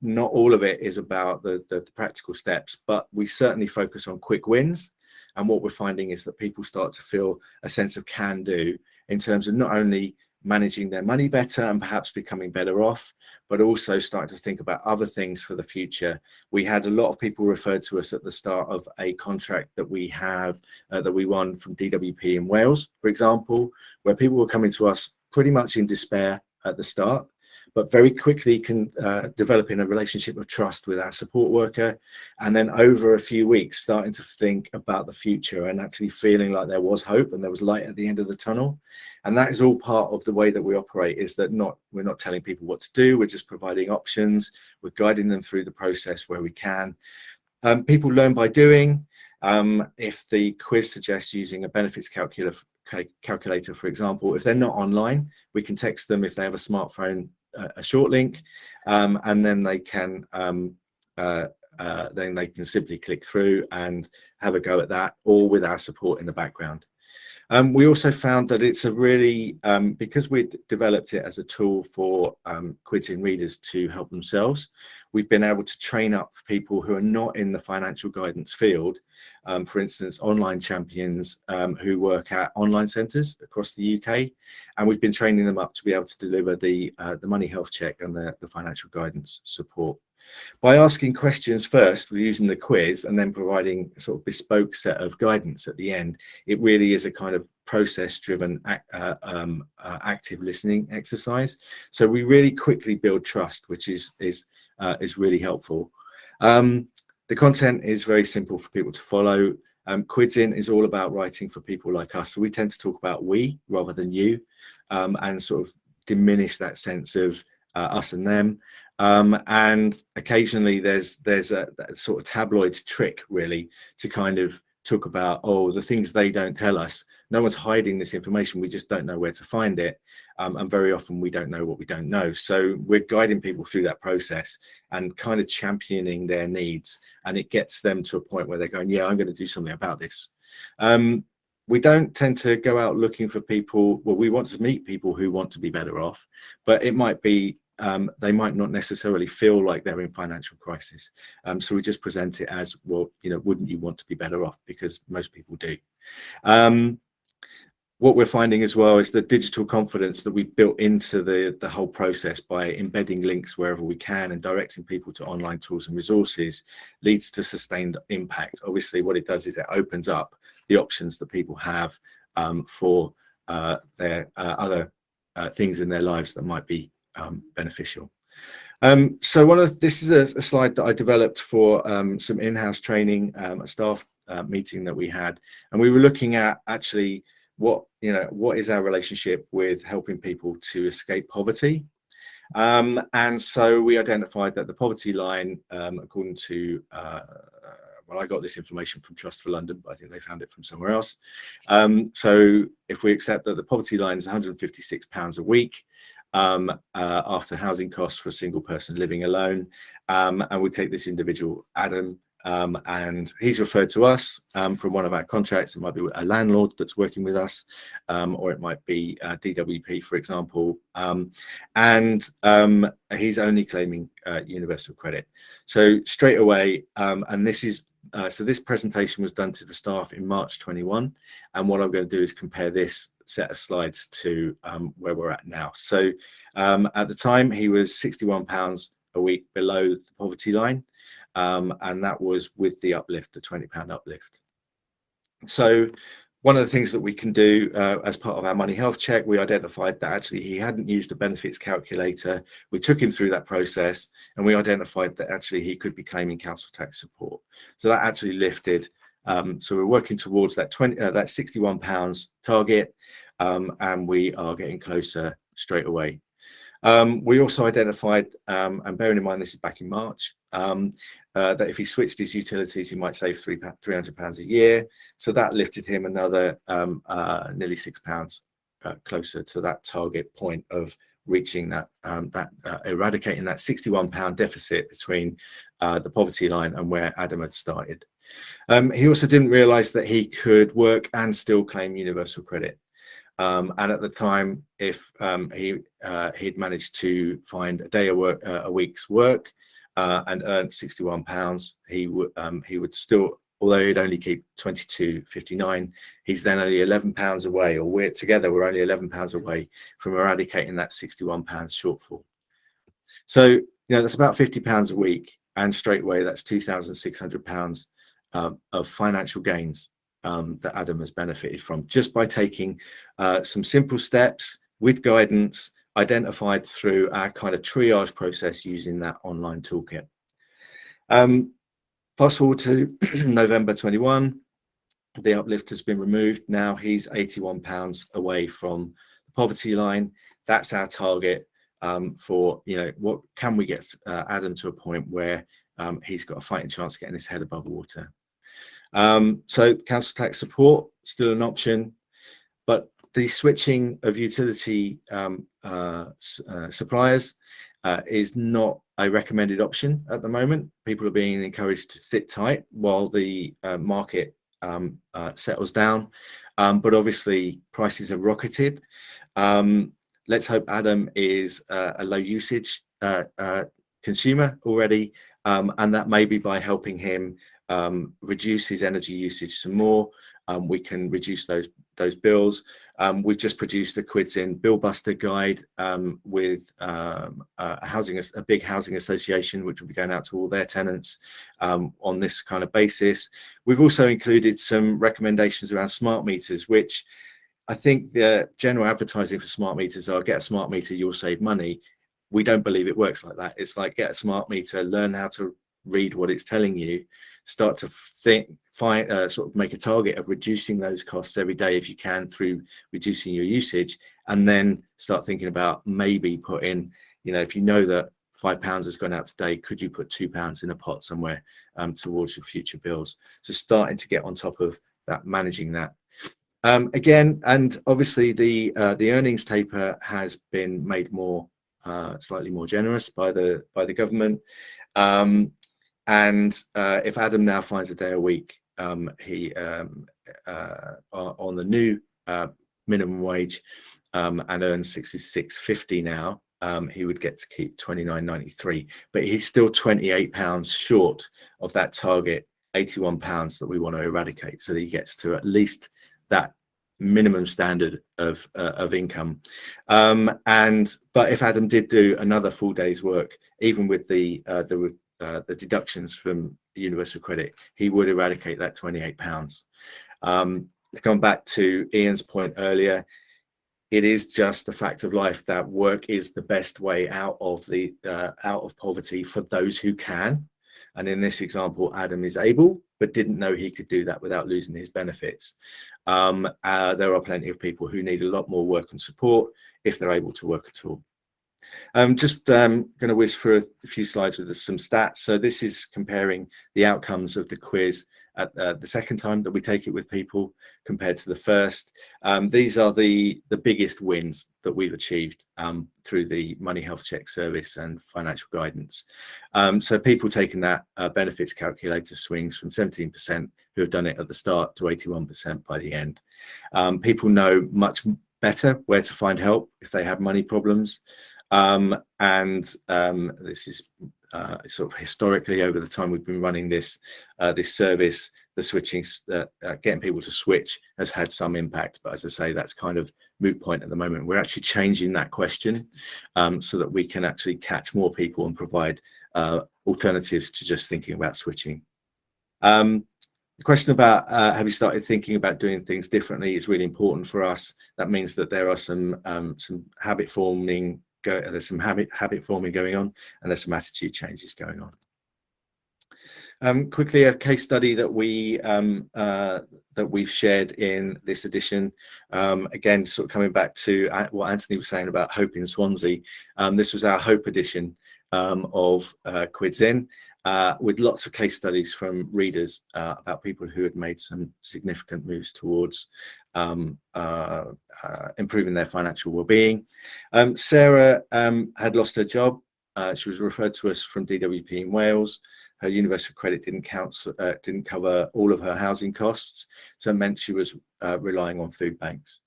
[SPEAKER 4] not all of it is about the practical steps, but we certainly focus on quick wins. And what we're finding is that people start to feel a sense of can do in terms of not only managing their money better and perhaps becoming better off, but also starting to think about other things for the future. We had a lot of people referred to us at the start of a contract that we have that we won from DWP in Wales, for example, where people were coming to us pretty much in despair at the start, but very quickly developing a relationship of trust with our support worker, and then over a few weeks starting to think about the future and actually feeling like there was hope and there was light at the end of the tunnel. And that is all part of the way that we operate, is that we're not telling people what to do, we're just providing options, we're guiding them through the process where we can. People learn by doing. If the quiz suggests using a benefits calculator, for example, if they're not online, we can text them if they have a smartphone a short link, and then they can simply click through and have a go at that, all with our support in the background. We also found that it's a really, because we developed it as a tool for Quids In readers to help themselves, we've been able to train up people who are not in the financial guidance field, for instance, online champions who work at online centres across the UK, and we've been training them up to be able to deliver the money health check and the financial guidance support. By asking questions first, we're using the quiz and then providing a sort of bespoke set of guidance at the end. It really is a kind of process-driven active listening exercise. So we really quickly build trust, which is really helpful. The content is very simple for people to follow. Quids In is all about writing for people like us. So we tend to talk about we rather than you, and sort of diminish that sense of us and them. And occasionally there's a sort of tabloid trick, really, to kind of talk about, oh, the things they don't tell us. No one's hiding this information, we just don't know where to find it, and very often we don't know what we don't know. So we're guiding people through that process and kind of championing their needs, and it gets them to a point where they're going, yeah, I'm going to do something about this. We don't tend to go out looking for people. Well, we want to meet people who want to be better off, but it might be they might not necessarily feel like they're in financial crisis. So we just present it as, well, wouldn't you want to be better off? Because most people do. What we're finding as well is the digital confidence that we've built into the whole process by embedding links wherever we can and directing people to online tools and resources leads to sustained impact. Obviously, what it does is it opens up the options that people have for their other things in their lives that might be beneficial. So this is a slide that I developed for some in-house training, a staff meeting that we had, and we were looking at actually what is our relationship with helping people to escape poverty. And so we identified that the poverty line, according to well, I got this information from Trust for London, but I think they found it from somewhere else. So if we accept that the poverty line is £156 a week after housing costs for a single person living alone, and we take this individual, Adam, and he's referred to us from one of our contracts. It might be a landlord that's working with us, or it might be DWP, for example, and he's only claiming universal credit. So straight away, and this is so this presentation was done to the staff in March 21, and what I'm going to do is compare this set of slides to where we're at now. So at the time, he was £61 a week below the poverty line. And that was with the uplift, the £20 uplift. So one of the things that we can do as part of our money health check, we identified that actually he hadn't used a benefits calculator. We took him through that process and we identified that actually he could be claiming council tax support. So that actually lifted. So we're working towards that that £61 target, and we are getting closer straight away. We also identified, and bearing in mind this is back in March, that if he switched his utilities, he might save £300 a year. So that lifted him another nearly £6 closer to that target point of reaching that, eradicating that £61 deficit between the poverty line and where Adam had started. He also didn't realise that he could work and still claim universal credit. And at the time, if he'd managed to find a day of work, a week's work, and earned £61, he would still, although he'd only keep £22.59, he's then only £11 away, or we're only £11 away from eradicating that £61 shortfall. So that's about £50 a week, and straight away that's £2,600 of financial gains that Adam has benefited from just by taking some simple steps with guidance identified through our kind of triage process using that online toolkit. Fast forward to November 21, the uplift has been removed. Now he's £81 away from the poverty line. That's our target for, what can we get Adam to a point where he's got a fighting chance of getting his head above water. So council tax support, still an option, but the switching of utility suppliers is not a recommended option at the moment. People are being encouraged to sit tight while the market settles down, but obviously prices have rocketed. Let's hope Adam is a low usage consumer already, and that maybe by helping him reduce his energy usage some more, we can reduce those bills. We've just produced a Quids in Bill Buster guide with a big housing association, which will be going out to all their tenants on this kind of basis. We've also included some recommendations around smart meters, which I think the general advertising for smart meters are get a smart meter, you'll save money. We don't believe it works like that. It's like get a smart meter, learn how to read what it's telling you, start to sort of make a target of reducing those costs every day if you can through reducing your usage, and then start thinking about maybe put in, if you know that £5 has gone out today, could you put £2 in a pot somewhere towards your future bills? So starting to get on top of that, managing that. Again, and obviously the earnings taper has been made more slightly more generous by the government. And if Adam now finds a day a week, he on the new minimum wage and earns £66.50 now, he would get to keep £29.93, but he's still £28 short of that target £81 that we want to eradicate. So that he gets to at least that minimum standard of income. But if Adam did do another full day's work, even with the deductions from universal credit, he would eradicate that £28. Going back to Ian's point earlier, it is just a fact of life that work is the best way out of poverty for those who can. And in this example, Adam is able, but didn't know he could do that without losing his benefits. There are plenty of people who need a lot more work and support if they're able to work at all. Just going to whiz through a few slides with some stats. So this is comparing the outcomes of the quiz at the second time that we take it with people compared to the first. These are the biggest wins that we've achieved through the Money Health Check service and financial guidance. So people taking that benefits calculator swings from 17% who have done it at the start to 81% by the end. People know much better where to find help if they have money problems. This is sort of historically over the time we've been running this service, the switching, getting people to switch has had some impact. But as I say, that's kind of moot point at the moment. We're actually changing that question so that we can actually catch more people and provide alternatives to just thinking about switching. The question about have you started thinking about doing things differently is really important for us. That means that there are some habit forming. There's some habit forming going on, and there's some attitude changes going on. Quickly, a case study that we've shared in this edition. Again, sort of coming back to what Anthony was saying about Hope in Swansea. This was our Hope edition of Quids In, with lots of case studies from readers about people who had made some significant moves towards improving their financial well-being. Sarah had lost her job. She was referred to us from DWP in Wales. Her universal credit didn't cover all of her housing costs, so it meant she was relying on food banks.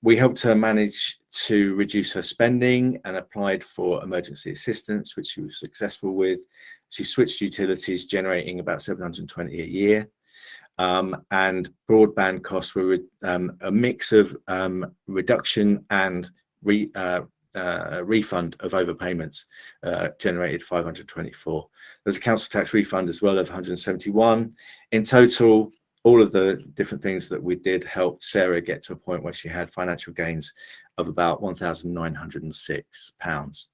[SPEAKER 4] We helped her manage to reduce her spending and applied for emergency assistance, which she was successful with. She switched utilities, generating about 720 a year. And broadband costs were a mix of reduction and refund of overpayments, generated 524. There's a council tax refund as well of 171. In total, all of the different things that we did helped Sarah get to a point where she had financial gains of about £1,906.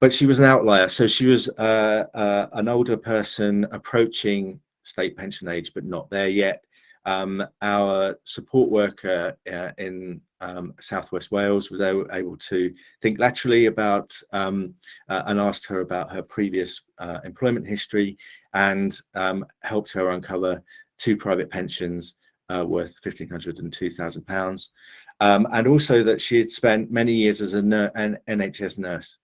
[SPEAKER 4] But she was an outlier. So she was an older person approaching state pension age, but not there yet. Our support worker in Southwest Wales was able to think laterally about and asked her about her previous employment history and helped her uncover 2 private pensions worth £1,500 and £2,000. And also that she had spent many years as an NHS nurse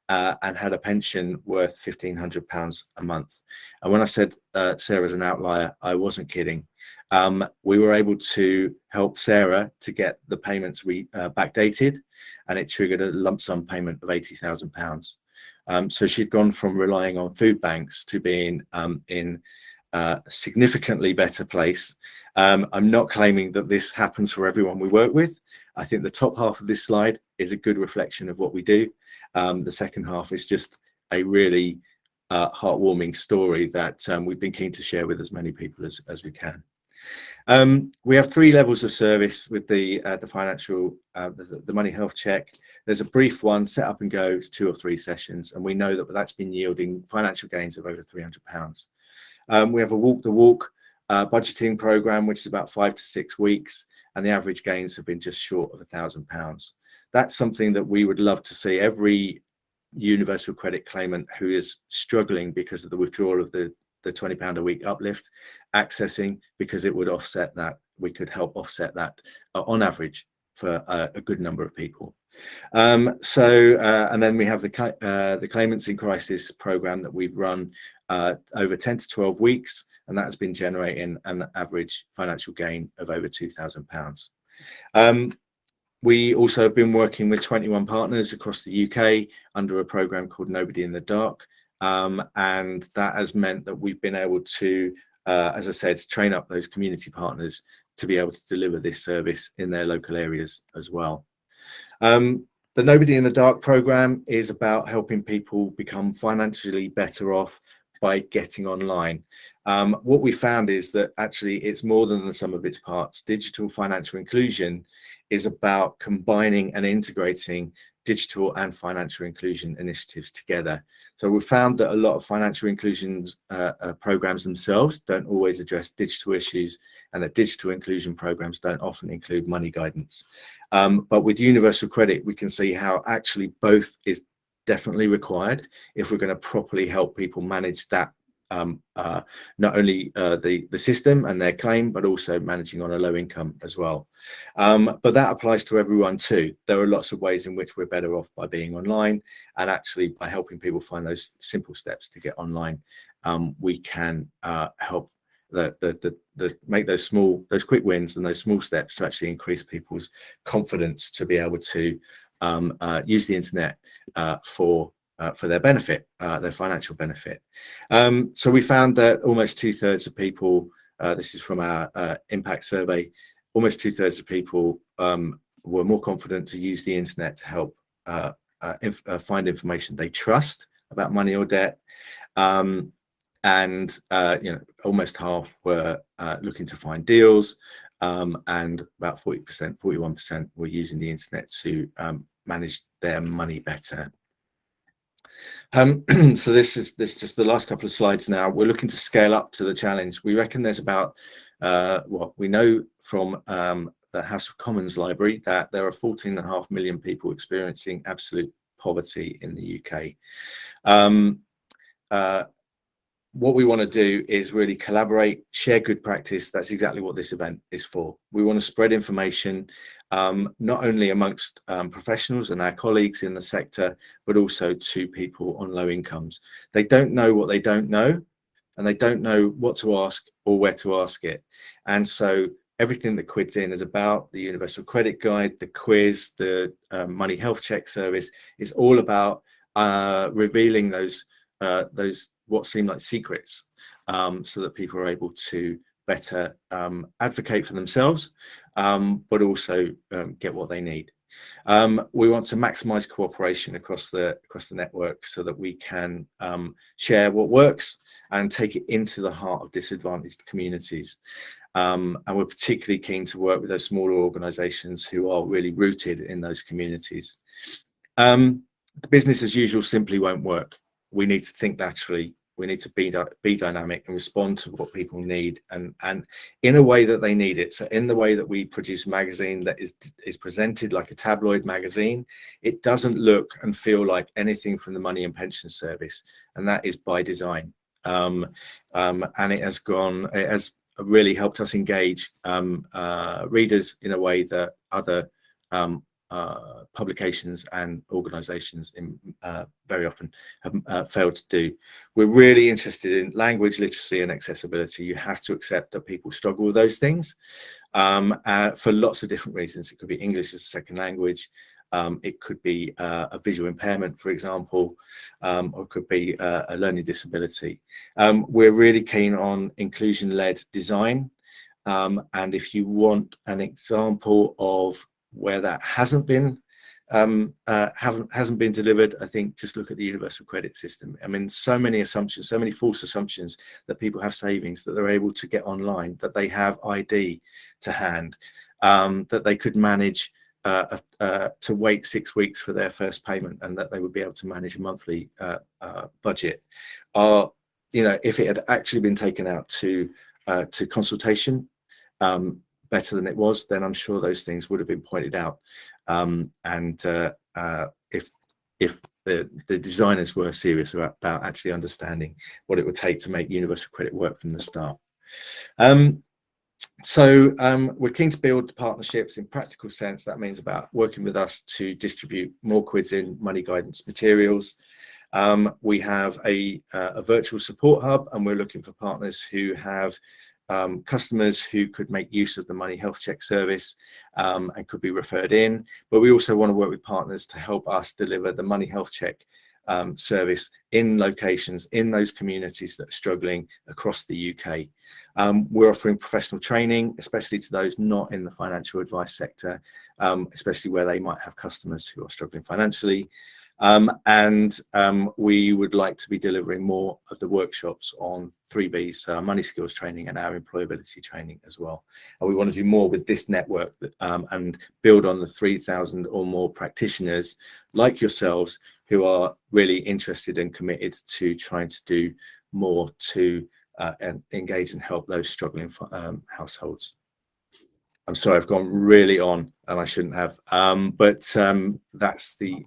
[SPEAKER 4] and had a pension worth £1,500 a month. And when I said Sarah's an outlier, I wasn't kidding. We were able to help Sarah to get the payments backdated, and it triggered a lump sum payment of £80,000. So she'd gone from relying on food banks to being in a significantly better place. I'm not claiming that this happens for everyone we work with. I think the top half of this slide is a good reflection of what we do. The second half is just a really heartwarming story that we've been keen to share with as many people as we can. We have 3 levels of service with the financial, the Money Health Check. There's a brief one, set up and go, it's 2 or 3 sessions, and we know that that's been yielding financial gains of over £300. We have a walk the walk budgeting program, which is about 5 to 6 weeks, and the average gains have been just short of £1,000. That's something that we would love to see every universal credit claimant who is struggling because of the withdrawal of the £20 a week uplift accessing, because it would offset that. We could help offset that on average for a good number of people. And then we have the Claimants in Crisis program that we've run over 10 to 12 weeks, and that has been generating an average financial gain of over £2,000. We also have been working with 21 partners across the UK under a program called Nobody in the Dark. And that has meant that we've been able to, as I said, train up those community partners to be able to deliver this service in their local areas as well. The Nobody in the Dark program is about helping people become financially better off by getting online. What we found is that actually it's more than the sum of its parts. Digital financial inclusion is about combining and integrating digital and financial inclusion initiatives together. So we found that a lot of financial inclusion programs themselves don't always address digital issues, and that digital inclusion programs don't often include money guidance. But with universal credit, we can see how actually both is definitely required if we're going to properly help people manage that, not only the system and their claim, but also managing on a low income as well. But that applies to everyone too. There are lots of ways in which we're better off by being online, and actually by helping people find those simple steps to get online, we can help make those quick wins and those small steps to actually increase people's confidence to be able to use the internet for their benefit, their financial benefit. So we found that almost 2/3 of people, this is from our impact survey, almost 2/3 of people were more confident to use the internet to help find information they trust about money or debt. And almost half were looking to find deals, and about 40%, 41% were using the internet to manage their money better. So this is just the last couple of slides now. We're looking to scale up to the challenge. We reckon there's about, we know from the House of Commons Library that there are 14.5 million people experiencing absolute poverty in the UK. What we want to do is really collaborate, share good practice. That's exactly what this event is for. We want to spread information, not only amongst professionals and our colleagues in the sector, but also to people on low incomes. They don't know what they don't know, and they don't know what to ask or where to ask it. And so everything that Quids in is about, the Universal Credit Guide, the quiz, the Money Health Check service, is all about revealing those what seem like secrets, so that people are able to better advocate for themselves, but also get what they need. We want to maximize cooperation across the network so that we can share what works and take it into the heart of disadvantaged communities. And we're particularly keen to work with those smaller organizations who are really rooted in those communities. The business as usual simply won't work. We need to think laterally. We need to be dynamic and respond to what people need, and in a way that they need it. So in the way that we produce a magazine that is presented like a tabloid magazine, it doesn't look and feel like anything from the Money and Pension Service, and that is by design. And it has really helped us engage readers in a way that other publications and organizations very often have failed to do. We're really interested in language literacy and accessibility. You have to accept that people struggle with those things for lots of different reasons. It could be English as a second language. It could be a visual impairment, for example, or it could be a learning disability. We're really keen on inclusion-led design. And if you want an example of where that hasn't been delivered, I think just look at the universal credit system. I mean, so many assumptions, so many false assumptions that people have savings, that they're able to get online, that they have ID to hand, that they could manage to wait 6 weeks for their first payment, and that they would be able to manage a monthly budget. If it had actually been taken out to consultation better than it was, then I'm sure those things would have been pointed out. If the designers were serious about actually understanding what it would take to make universal credit work from the start. So we're keen to build partnerships in practical sense. That means about working with us to distribute more Quids in money guidance materials. We have a virtual support hub, and we're looking for partners who have customers who could make use of the Money Health Check service and could be referred in. But we also want to work with partners to help us deliver the Money Health Check service in locations, in those communities that are struggling across the UK. We're offering professional training, especially to those not in the financial advice sector, especially where they might have customers who are struggling financially. We would like to be delivering more of the workshops on 3Bs, so our money skills training and our employability training as well. And we want to do more with this network and build on the 3,000 or more practitioners like yourselves who are really interested and committed to trying to do more to engage and help those struggling households. I'm sorry, I've gone really on and I shouldn't have, but that's the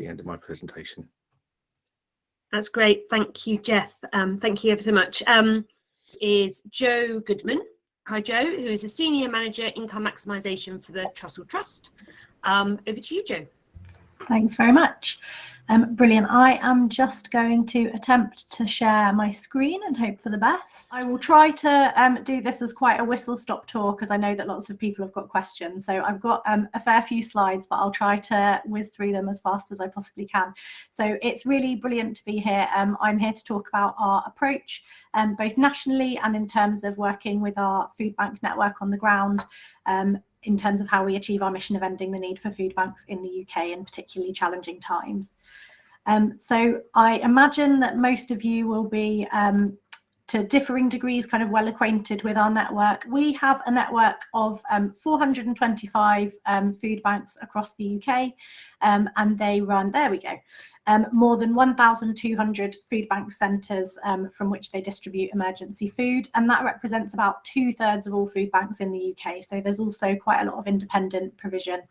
[SPEAKER 4] end of my presentation.
[SPEAKER 1] That's great. Thank you, Jeff. Thank you ever so much. Is Joe Goodman. Hi, Joe, who is a Senior Manager Income Maximisation for the Trussell Trust. Over to you, Joe.
[SPEAKER 5] Thanks very much. Brilliant. I am just going to attempt to share my screen and hope for the best. I will try to do this as quite a whistle-stop tour because I know that lots of people have got questions. So I've got a fair few slides, but I'll try to whiz through them as fast as I possibly can. So it's really brilliant to be here. I'm here to talk about our approach, both nationally and in terms of working with our food bank network on the ground, in terms of how we achieve our mission of ending the need for food banks in the UK in particularly challenging times. So I imagine that most of you will be, to differing degrees, kind of well acquainted with our network. We have a network of 425 food banks across the UK, and they run, there we go, more than 1,200 food bank centres from which they distribute emergency food, and that represents about 2/3 of all food banks in the UK. So there's also quite a lot of independent provision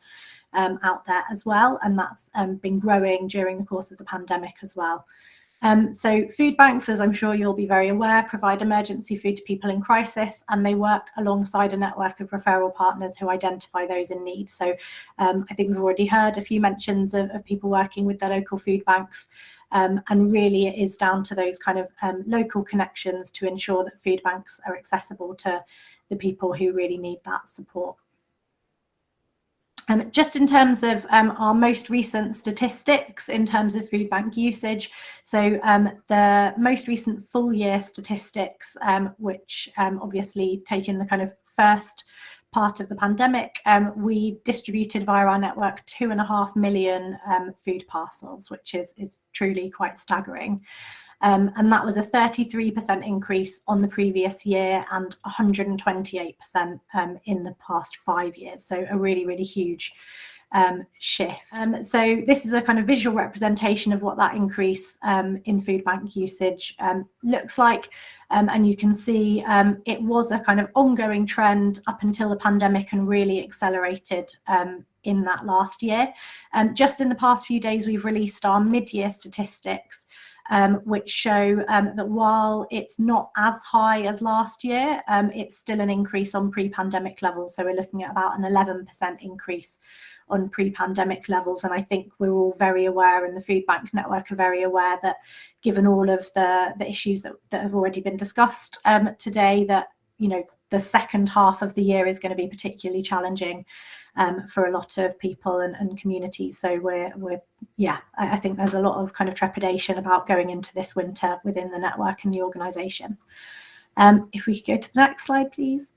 [SPEAKER 5] out there as well, and that's been growing during the course of the pandemic as well. So food banks, as I'm sure you'll be very aware, provide emergency food to people in crisis, and they work alongside a network of referral partners who identify those in need. So I think we've already heard a few mentions of people working with their local food banks, and really it is down to those kind of local connections to ensure that food banks are accessible to the people who really need that support. Just in terms of our most recent statistics in terms of food bank usage, so the most recent full year statistics, which obviously take in the kind of first part of the pandemic, we distributed via our network 2.5 million food parcels, which is truly quite staggering. And that was a 33% increase on the previous year and 128% in the past 5 years. So a really, really huge shift. So this is a kind of visual representation of what that increase in food bank usage looks like. And you can see it was a kind of ongoing trend up until the pandemic and really accelerated in that last year. Just in the past few days, we've released our mid-year statistics, which show that while it's not as high as last year, it's still an increase on pre-pandemic levels. So we're looking at about an 11% increase on pre-pandemic levels. And I think we're all very aware, and the food bank network are very aware, that given all of the issues that have already been discussed today, that, you know, the second half of the year is going to be particularly challenging for a lot of people and communities. So I think there's a lot of kind of trepidation about going into this winter within the network and the organisation. If we could go to the next slide, please.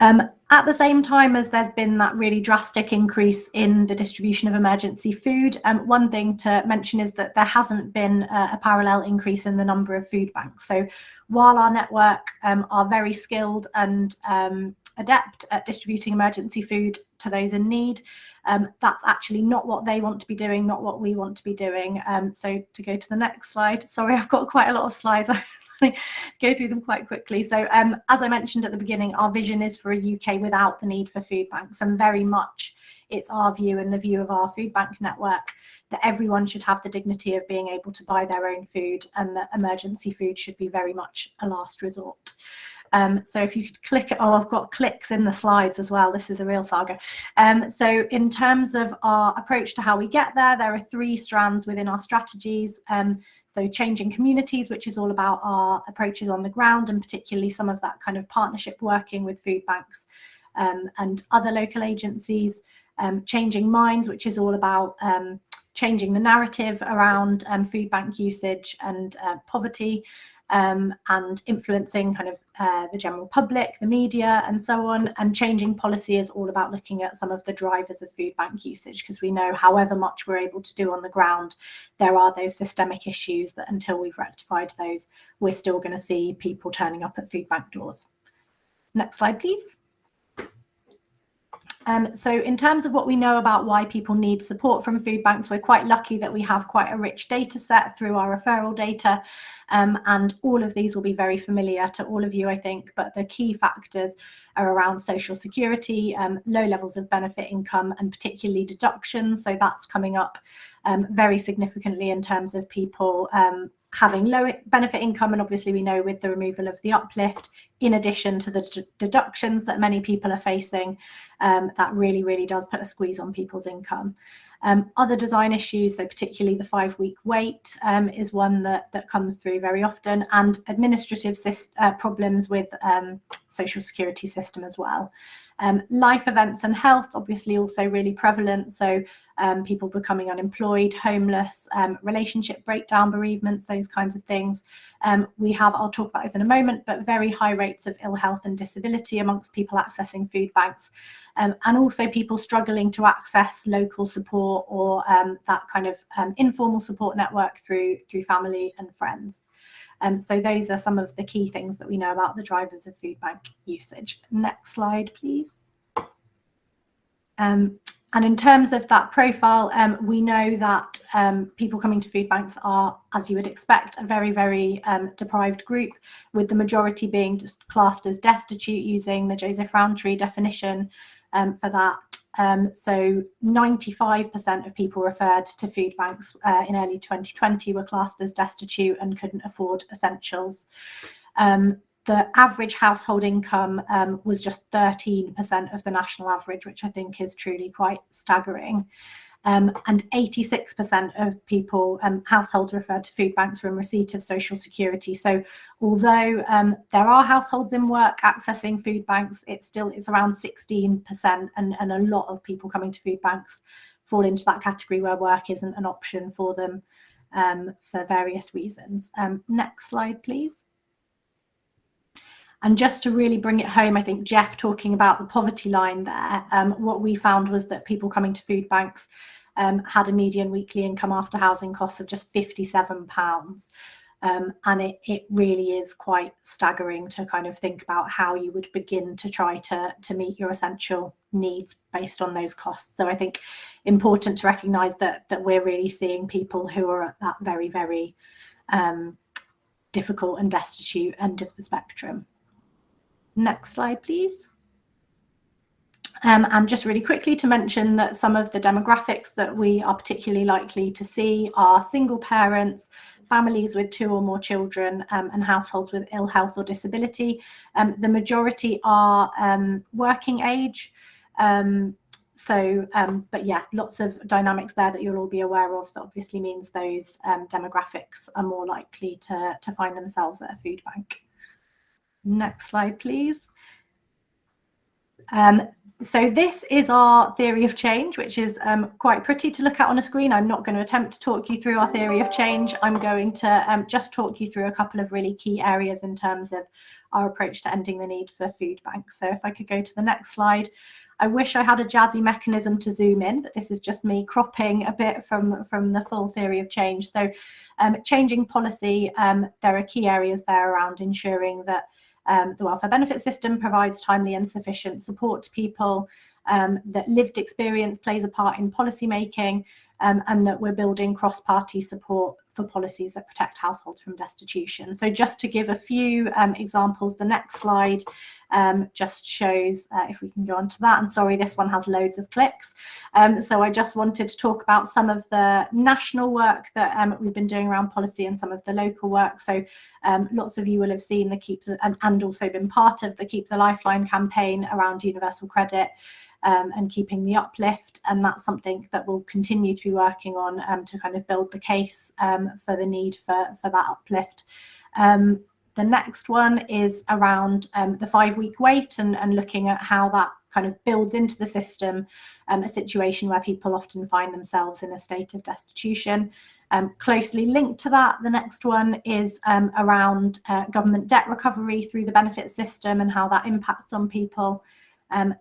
[SPEAKER 5] At the same time as there's been that really drastic increase in the distribution of emergency food, one thing to mention is that there hasn't been a parallel increase in the number of food banks. So while our network are very skilled and adept at distributing emergency food to those in need, that's actually not what they want to be doing, not what we want to be doing. So to go to the next slide, sorry, I've got quite a lot of slides. Go through them quite quickly. So as I mentioned at the beginning, our vision is for a UK without the need for food banks, and very much it's our view and the view of our food bank network that everyone should have the dignity of being able to buy their own food, and that emergency food should be very much a last resort. So if you could click it, oh, I've got clicks in the slides as well. This is a real saga. So in terms of our approach to how we get there, there are 3 strands within our strategies. So changing communities, which is all about our approaches on the ground, and particularly some of that kind of partnership working with food banks and other local agencies. Changing minds, which is all about changing the narrative around food bank usage and poverty, and influencing kind of the general public, the media, and so on. And changing policy is all about looking at some of the drivers of food bank usage, because we know however much we're able to do on the ground, there are those systemic issues that until we've rectified those, we're still going to see people turning up at food bank doors. Next slide, please. So in terms of what we know about why people need support from food banks, we're quite lucky that we have quite a rich data set through our referral data, and all of these will be very familiar to all of you, I think, but the key factors are around social security, low levels of benefit income, and particularly deductions. So that's coming up very significantly in terms of people having low benefit income, and obviously we know with the removal of the uplift, in addition to the deductions that many people are facing, that really does put a squeeze on people's income. Other design issues, so particularly the 5-week wait, is one that comes through very often, and administrative problems with social security system as well. Life events and health, obviously also really prevalent, so people becoming unemployed, homeless, relationship breakdown, bereavements, those kinds of things. We have, I'll talk about this in a moment, but very high rates of ill health and disability amongst people accessing food banks, and also people struggling to access local support or that kind of informal support network through family and friends. So those are some of the key things that we know about the drivers of food bank usage. Next slide, please. And in terms of that profile, we know that people coming to food banks are, as you would expect, a very deprived group, with the majority being just classed as destitute using the Joseph Rowntree definition for that. So 95% of people referred to food banks in early 2020 were classed as destitute and couldn't afford essentials. The average household income was just 13% of the national average, which I think is truly quite staggering. And 86% of people, households referred to food banks were in receipt of social security. So although there are households in work accessing food banks, it's around 16%, and a lot of people coming to food banks fall into that category where work isn't an option for them for various reasons. Next slide, please. And just to really bring it home, I think Jeff talking about the poverty line there, what we found was that people coming to food banks had a median weekly income after housing costs of just £57. And it really is quite staggering to kind of think about how you would begin to try to meet your essential needs based on those costs. So I think important to recognise that we're really seeing people who are at that very difficult and destitute end of the spectrum. Next slide, please. And just really quickly to mention that some of the demographics that we are particularly likely to see are single parents, families with 2 or more children, and households with ill health or disability. The majority are working age. But yeah, lots of dynamics there that you'll all be aware of. That obviously means those demographics are more likely to find themselves at a food bank. Next slide, please. So this is our theory of change, which is quite pretty to look at on a screen. I'm not going to attempt to talk you through our theory of change. I'm going to just talk you through a couple of really key areas in terms of our approach to ending the need for food banks. So if I could go to the next slide. I wish I had a jazzy mechanism to zoom in, but this is just me cropping a bit from the full theory of change. So changing policy, there are key areas there around ensuring that the welfare benefit system provides timely and sufficient support to people, that lived experience plays a part in policy making, and that we're building cross-party support for policies that protect households from destitution. So just to give a few examples, the next slide just shows, if we can go on to that, and sorry, this one has loads of clicks. So I just wanted to talk about some of the national work that we've been doing around policy and some of the local work. So lots of you will have seen the Keep and also been part of the Keep the Lifeline campaign around universal credit and keeping the uplift, and that's something that we'll continue to be working on to kind of build the case for the need for that uplift. The next one is around the 5-week wait and looking at how that kind of builds into the system, a situation where people often find themselves in a state of destitution. Closely linked to that, the next one is around government debt recovery through the benefit system and how that impacts on people.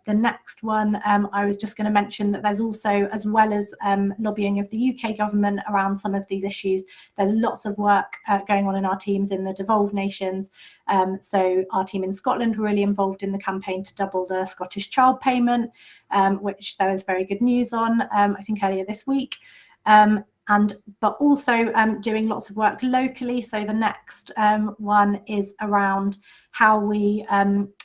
[SPEAKER 5] The next one, I was just going to mention that there's also, as well as lobbying of the UK government around some of these issues, there's lots of work going on in our teams in the devolved nations. So our team in Scotland were really involved in the campaign to double the Scottish child payment, which there was very good news on, I think earlier this week. But also doing lots of work locally. So the next one is around how we,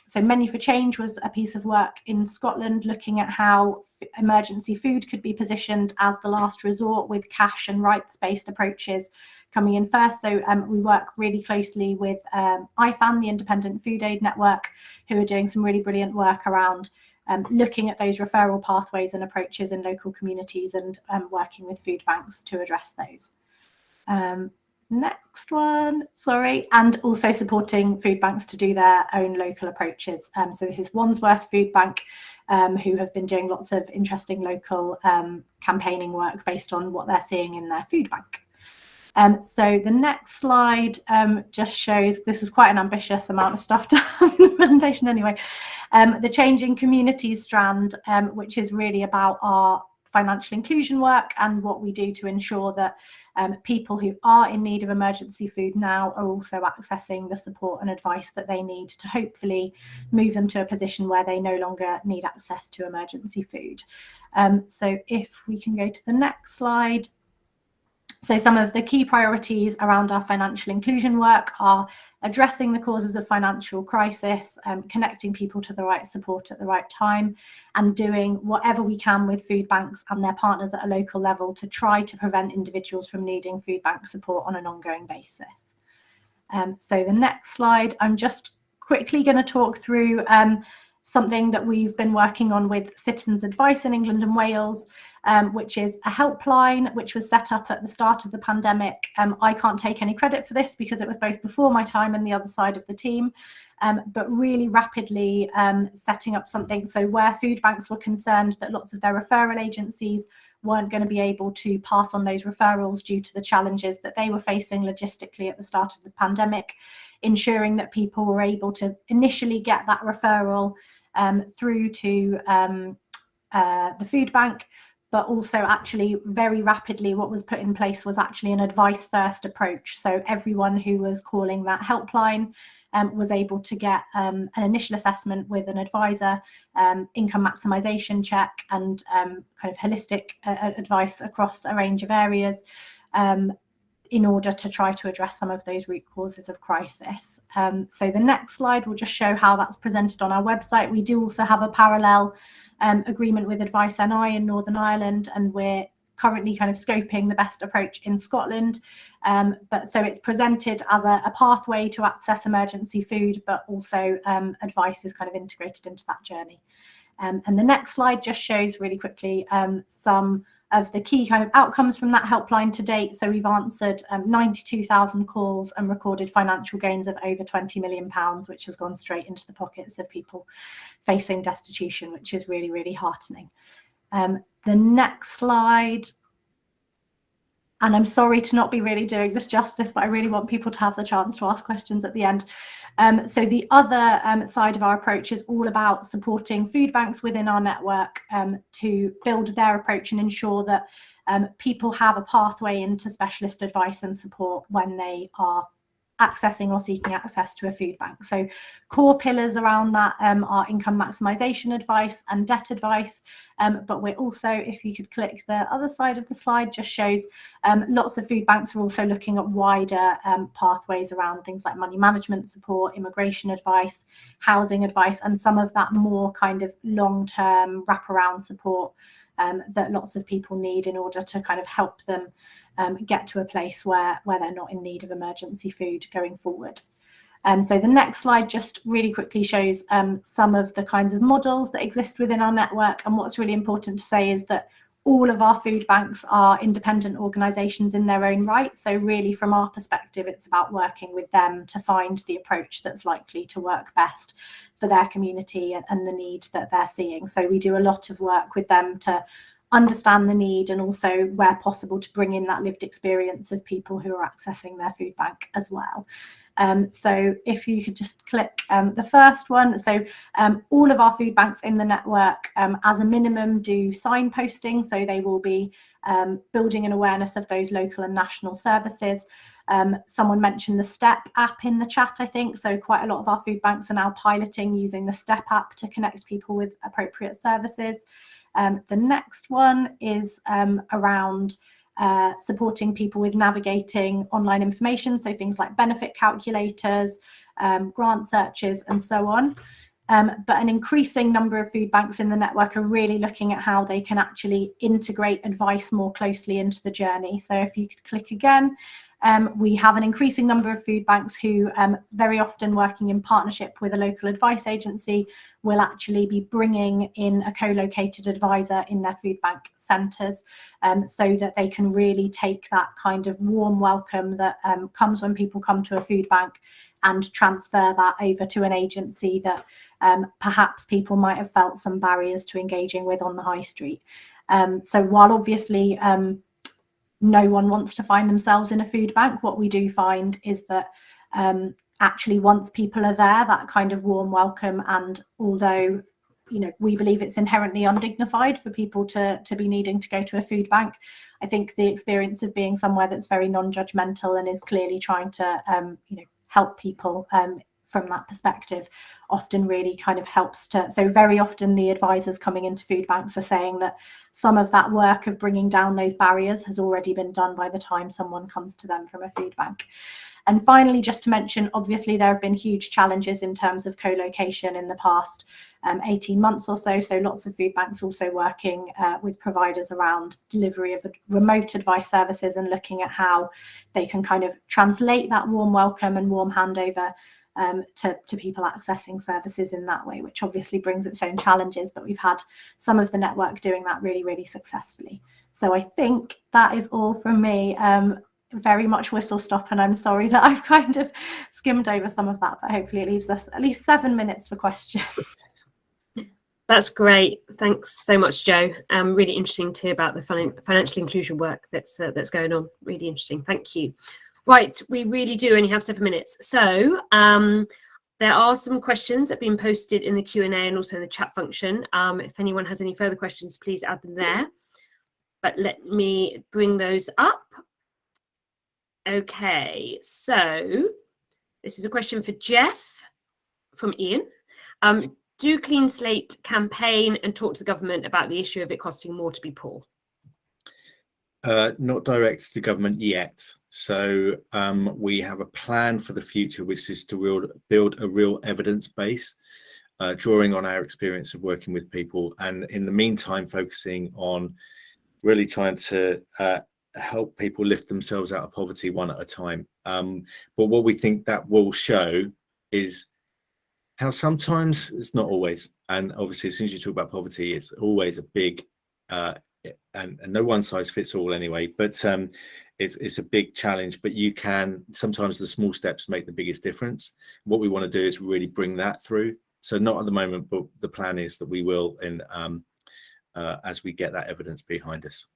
[SPEAKER 5] so Menu for Change was a piece of work in Scotland looking at how emergency food could be positioned as the last resort, with cash and rights-based approaches coming in first. So we work really closely with IFAN, the Independent Food Aid Network, who are doing some really brilliant work around looking at those referral pathways and approaches in local communities and working with food banks to address those. Next one, sorry, and also supporting food banks to do their own local approaches. So this is Wandsworth Food Bank, who have been doing lots of interesting local campaigning work based on what they're seeing in their food bank. So the next slide just shows, this is quite an ambitious amount of stuff to have in the presentation anyway, the Changing Communities strand, which is really about our financial inclusion work and what we do to ensure that people who are in need of emergency food now are also accessing the support and advice that they need to hopefully move them to a position where they no longer need access to emergency food. So if we can go to the next slide. So some of the key priorities around our financial inclusion work are addressing the causes of financial crisis, connecting people to the right support at the right time, and doing whatever we can with food banks and their partners at a local level to try to prevent individuals from needing food bank support on an ongoing basis. So the next slide, I'm just quickly going to talk through something that we've been working on with Citizens Advice in England and Wales, which is a helpline which was set up at the start of the pandemic. I can't take any credit for this because it was both before my time and the other side of the team, but really rapidly setting up something so where food banks were concerned that lots of their referral agencies weren't going to be able to pass on those referrals due to the challenges that they were facing logistically at the start of the pandemic, ensuring that people were able to initially get that referral through to the food bank, but also actually very rapidly what was put in place was actually an advice first approach. So everyone who was calling that helpline was able to get an initial assessment with an advisor, income maximisation check, and kind of holistic advice across a range of areas in order to try to address some of those root causes of crisis. So the next slide will just show how that's presented on our website. We do also have a parallel agreement with Advice NI in Northern Ireland, and we're currently kind of scoping the best approach in Scotland. But so it's presented as a pathway to access emergency food, but also advice is kind of integrated into that journey. And the next slide just shows really quickly some of the key kind of outcomes from that helpline to date. So we've answered 92,000 calls and recorded financial gains of over £20 million, which has gone straight into the pockets of people facing destitution, which is really, really heartening. The next slide, and I'm sorry to not be really doing this justice, but I really want people to have the chance to ask questions at the end. So the other side of our approach is all about supporting food banks within our network to build their approach and ensure that people have a pathway into specialist advice and support when they are accessing or seeking access to a food bank. So core pillars around that are income maximisation advice and debt advice, but we're also, if you could click the other side of the slide, just shows lots of food banks are also looking at wider pathways around things like money management support, immigration advice, housing advice, and some of that more kind of long-term wraparound support that lots of people need in order to kind of help them get to a place where they're not in need of emergency food going forward. So the next slide just really quickly shows some of the kinds of models that exist within our network. And what's really important to say is that all of our food banks are independent organisations in their own right. So really, from our perspective, it's about working with them to find the approach that's likely to work best for their community and the need that they're seeing. So we do a lot of work with them to understand the need, and also, where possible, to bring in that lived experience of people who are accessing their food bank as well. So if you could just click the first one. So all of our food banks in the network, as a minimum, do signposting. So they will be building an awareness of those local and national services. Someone mentioned the STEP app in the chat, I think. So quite a lot of our food banks are now piloting using the STEP app to connect people with appropriate services. The next one is around supporting people with navigating online information, so things like benefit calculators, grant searches, and so on. But an increasing number of food banks in the network are really looking at how they can actually integrate advice more closely into the journey. So if you could click again, we have an increasing number of food banks who, very often working in partnership with a local advice agency, will actually be bringing in a co-located advisor in their food bank centres, so that they can really take that kind of warm welcome that comes when people come to a food bank and transfer that over to an agency that perhaps people might have felt some barriers to engaging with on the high street. So while obviously no one wants to find themselves in a food bank, what we do find is that actually, once people are there, that kind of warm welcome, and although, you know, we believe it's inherently undignified for people to be needing to go to a food bank, I think the experience of being somewhere that's very non-judgmental and is clearly trying to you know, help people from that perspective often really kind of helps to. So very often the advisors coming into food banks are saying that some of that work of bringing down those barriers has already been done by the time someone comes to them from a food bank. And finally, just to mention, obviously there have been huge challenges in terms of co-location in the past 18 months or so. So lots of food banks also working with providers around delivery of remote advice services and looking at how they can kind of translate that warm welcome and warm handover to people accessing services in that way, which obviously brings its own challenges, but we've had some of the network doing that really, really successfully. So I think that is all from me. Very much whistle stop, and I'm sorry that I've kind of skimmed over some of that, but hopefully it leaves us at least 7 minutes for questions.
[SPEAKER 1] That's great. Thanks so much, Jo. Really interesting to hear about the financial inclusion work that's going on. Really interesting. Thank you. Right, we really do only have 7 minutes. So there are some questions that have been posted in the Q&A and also in the chat function. If anyone has any further questions, please add them there. But let me bring those up. Okay, so this is a question for Jeff from Ian. Do Clean Slate campaign and talk to the government about the issue of it costing more to be poor?
[SPEAKER 4] Not direct to government yet. So we have a plan for the future, which is to build a real evidence base, drawing on our experience of working with people, and in the meantime focusing on really trying to help people lift themselves out of poverty one at a time. But what we think that will show is how sometimes, it's not always, and obviously as soon as you talk about poverty, it's always a big and no one size fits all anyway, but it's a big challenge. But you can, sometimes the small steps make the biggest difference. What we want to do is really bring that through. So not at the moment, but the plan is that we will, in as we get that evidence behind us.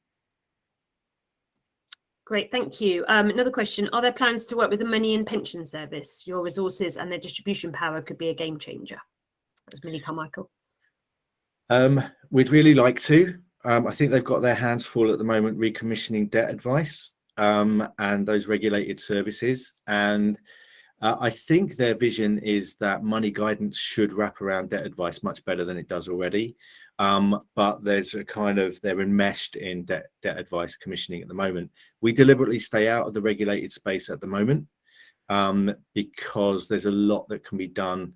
[SPEAKER 1] Great, thank you. Another question, are there plans to work with the Money and Pension Service? Your resources and their distribution power could be a game changer. That's Millie Carmichael.
[SPEAKER 4] We'd really like to. I think they've got their hands full at the moment recommissioning debt advice and those regulated services. And I think their vision is that money guidance should wrap around debt advice much better than it does already. But there's a kind of, they're enmeshed in debt advice commissioning at the moment. We deliberately stay out of the regulated space at the moment because there's a lot that can be done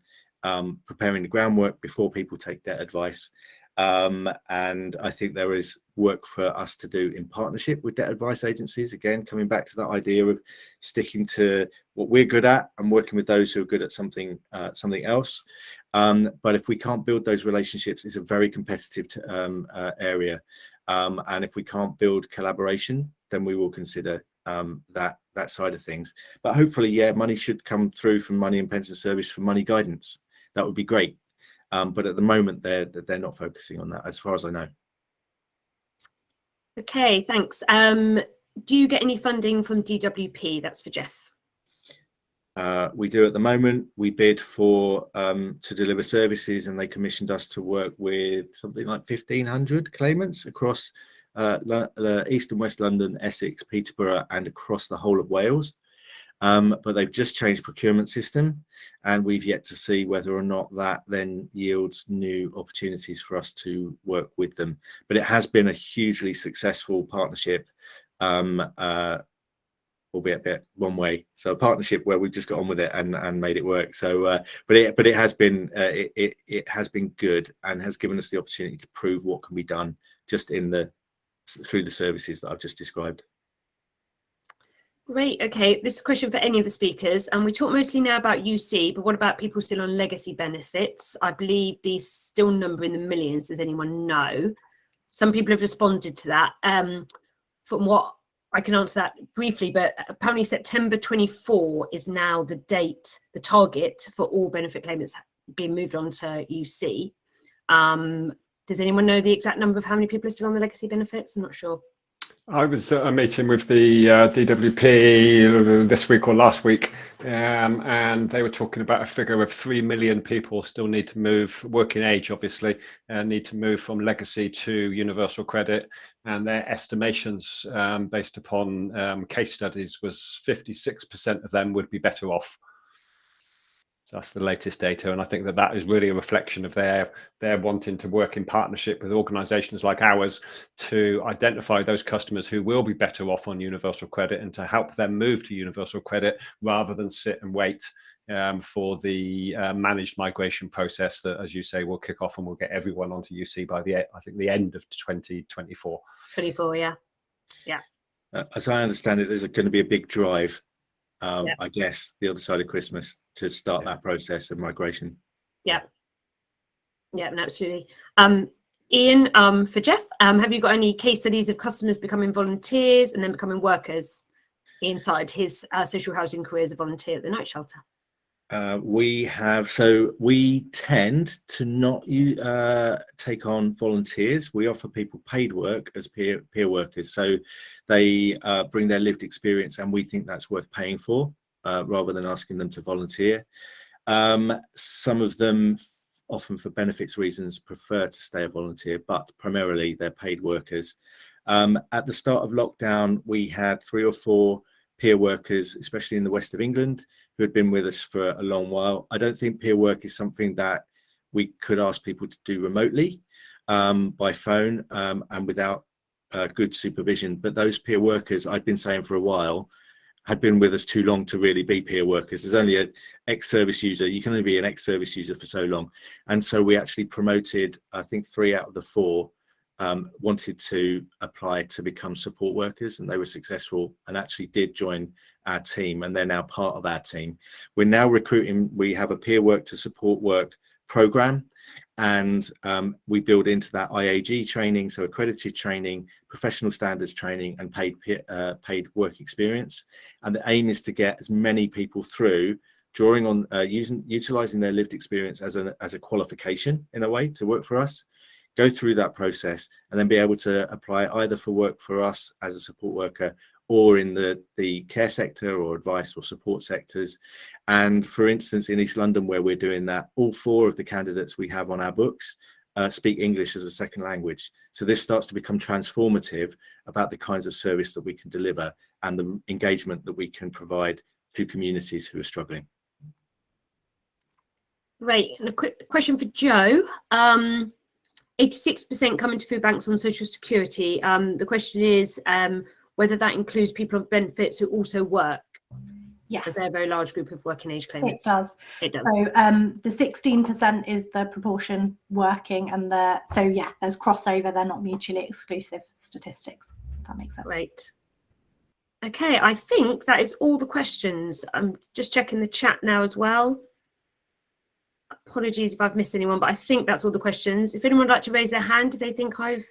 [SPEAKER 4] preparing the groundwork before people take debt advice. And I think there is work for us to do in partnership with debt advice agencies. Again, coming back to that idea of sticking to what we're good at and working with those who are good at something else. But if we can't build those relationships, it's a very competitive area. And if we can't build collaboration, then we will consider that side of things. But hopefully, yeah, money should come through from Money and Pension Service for money guidance. That would be great. But at the moment, they're not focusing on that, as far as I know.
[SPEAKER 1] Okay, thanks. Do you get any funding from DWP? That's for Jeff.
[SPEAKER 4] We do at the moment. We bid for to deliver services, and they commissioned us to work with something like 1,500 claimants across East and West London, Essex, Peterborough, and across the whole of Wales. But they've just changed procurement system, and we've yet to see whether or not that then yields new opportunities for us to work with them. But it has been a hugely successful partnership, albeit a bit one way. So a partnership where we've just got on with it and made it work. So, but it has been it has been good and has given us the opportunity to prove what can be done just through the services that I've just described.
[SPEAKER 1] Great. Okay, this is a question for any of the speakers, and we talk mostly now about UC, but what about people still on legacy benefits? I believe these still number in the millions. Does anyone know? Some people have responded to that. From what I can answer that briefly, but apparently September 24 is now the date, the target for all benefit claimants being moved on to UC. Does anyone know the exact number of how many people are still on the legacy benefits? I'm not sure.
[SPEAKER 3] I was at a meeting with the DWP this week or last week, and they were talking about a figure of 3 million people still need to move, working age obviously, need to move from legacy to universal credit, and their estimations based upon case studies was 56% of them would be better off. So that's the latest data, and I think that is really a reflection of their wanting to work in partnership with organisations like ours to identify those customers who will be better off on universal credit and to help them move to universal credit rather than sit and wait for the managed migration process that, as you say, will kick off and will get everyone onto UC by the end of 2024.
[SPEAKER 1] 24, yeah.
[SPEAKER 4] As I understand it, there's going to be a big drive,
[SPEAKER 1] Yeah.
[SPEAKER 4] I guess, the other side of Christmas to start that process of migration.
[SPEAKER 1] Yeah, absolutely. Ian, for Jeff, have you got any case studies of customers becoming volunteers and then becoming workers inside his social housing career as a volunteer at the night shelter?
[SPEAKER 4] We have, so we tend to not take on volunteers. We offer people paid work as peer workers. So they bring their lived experience, and we think that's worth paying for rather than asking them to volunteer. Some of them, often for benefits reasons, prefer to stay a volunteer, but primarily they're paid workers. At the start of lockdown, we had 3 or 4 peer workers, especially in the west of England, who had been with us for a long while. I don't think peer work is something that we could ask people to do remotely by phone and without good supervision. But those peer workers, I've been saying for a while, had been with us too long to really be peer workers. There's only an ex-service user. You can only be an ex-service user for so long. And so we actually promoted, I think 3 out of the 4 wanted to apply to become support workers, and they were successful and actually did join our team, and they're now part of our team. We're now recruiting. We have a peer work to support work program, and we build into that IAG training, so accredited training, professional standards training, and paid work experience. And the aim is to get as many people through, drawing on utilizing their lived experience as a qualification in a way to work for us, go through that process, and then be able to apply either for work for us as a support worker or in the care sector or advice or support sectors. And for instance, in East London, where we're doing that, all 4 of the candidates we have on our books speak English as a second language. So this starts to become transformative about the kinds of service that we can deliver and the engagement that we can provide to communities who are struggling.
[SPEAKER 1] Great. And a quick question for Joe. 86% come into food banks on social security. The question is whether that includes people on benefits who also work.
[SPEAKER 5] Yes.
[SPEAKER 1] As they're a very large group of working age claimants.
[SPEAKER 5] It does.
[SPEAKER 1] It does.
[SPEAKER 5] So the 16% is the proportion working, and so yeah, there's crossover. They're not mutually exclusive statistics. If that makes sense.
[SPEAKER 1] Great. Okay, I think that is all the questions. I'm just checking the chat now as well. Apologies if I've missed anyone, but I think that's all the questions. If anyone would like to raise their hand if they think I've...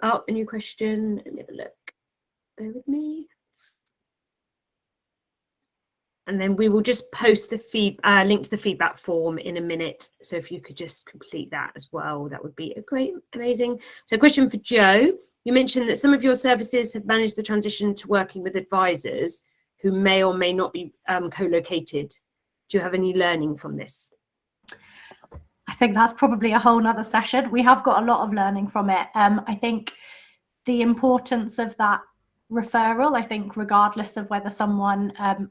[SPEAKER 1] Oh, a new question. Let me have a look. Bear with me. And then we will just post the link to the feedback form in a minute. So if you could just complete that as well, that would be amazing. So question for Joe. You mentioned that some of your services have managed the transition to working with advisors who may or may not be co-located. Do you have any learning from this?
[SPEAKER 5] I think that's probably a whole nother session. We have got a lot of learning from it. I think the importance of that referral, I think regardless of whether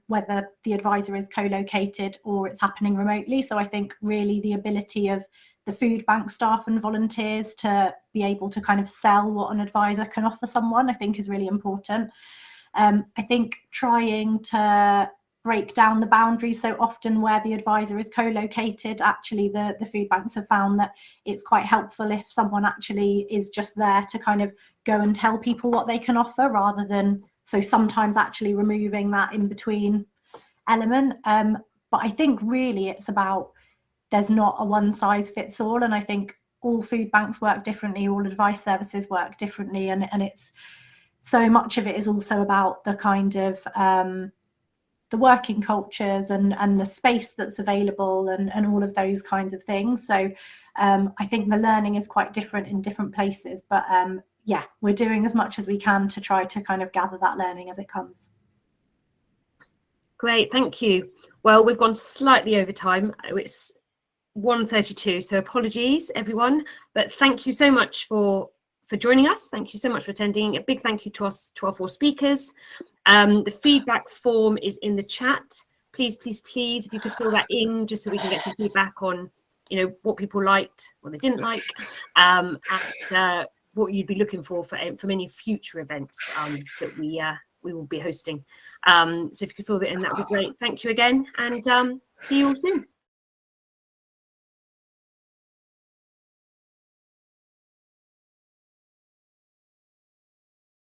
[SPEAKER 5] whether the advisor is co-located or it's happening remotely. So I think really the ability of the food bank staff and volunteers to be able to kind of sell what an advisor can offer someone, I think is really important. I think trying to break down the boundaries. So often where the advisor is co-located, actually the food banks have found that it's quite helpful if someone actually is just there to kind of go and tell people what they can offer, rather than, so sometimes actually removing that in between element. But I think really it's about, there's not a one size fits all. And I think all food banks work differently, all advice services work differently. And it's, so much of it is also about the kind of, the working cultures and the space that's available and all of those kinds of things. So I think the learning is quite different in different places, but yeah, we're doing as much as we can to try to kind of gather that learning as it comes.
[SPEAKER 1] Great, thank you. Well, we've gone slightly over time. It's 1:32, so apologies everyone, but thank you so much for joining us. Thank you so much for attending. A big thank you to our 4 speakers. The feedback form is in the chat. Please, if you could fill that in, just so we can get some feedback on, what people liked, what they didn't like, and what you'd be looking for from any future events that we will be hosting. So if you could fill that in, that would be great. Thank you again, and see you all soon.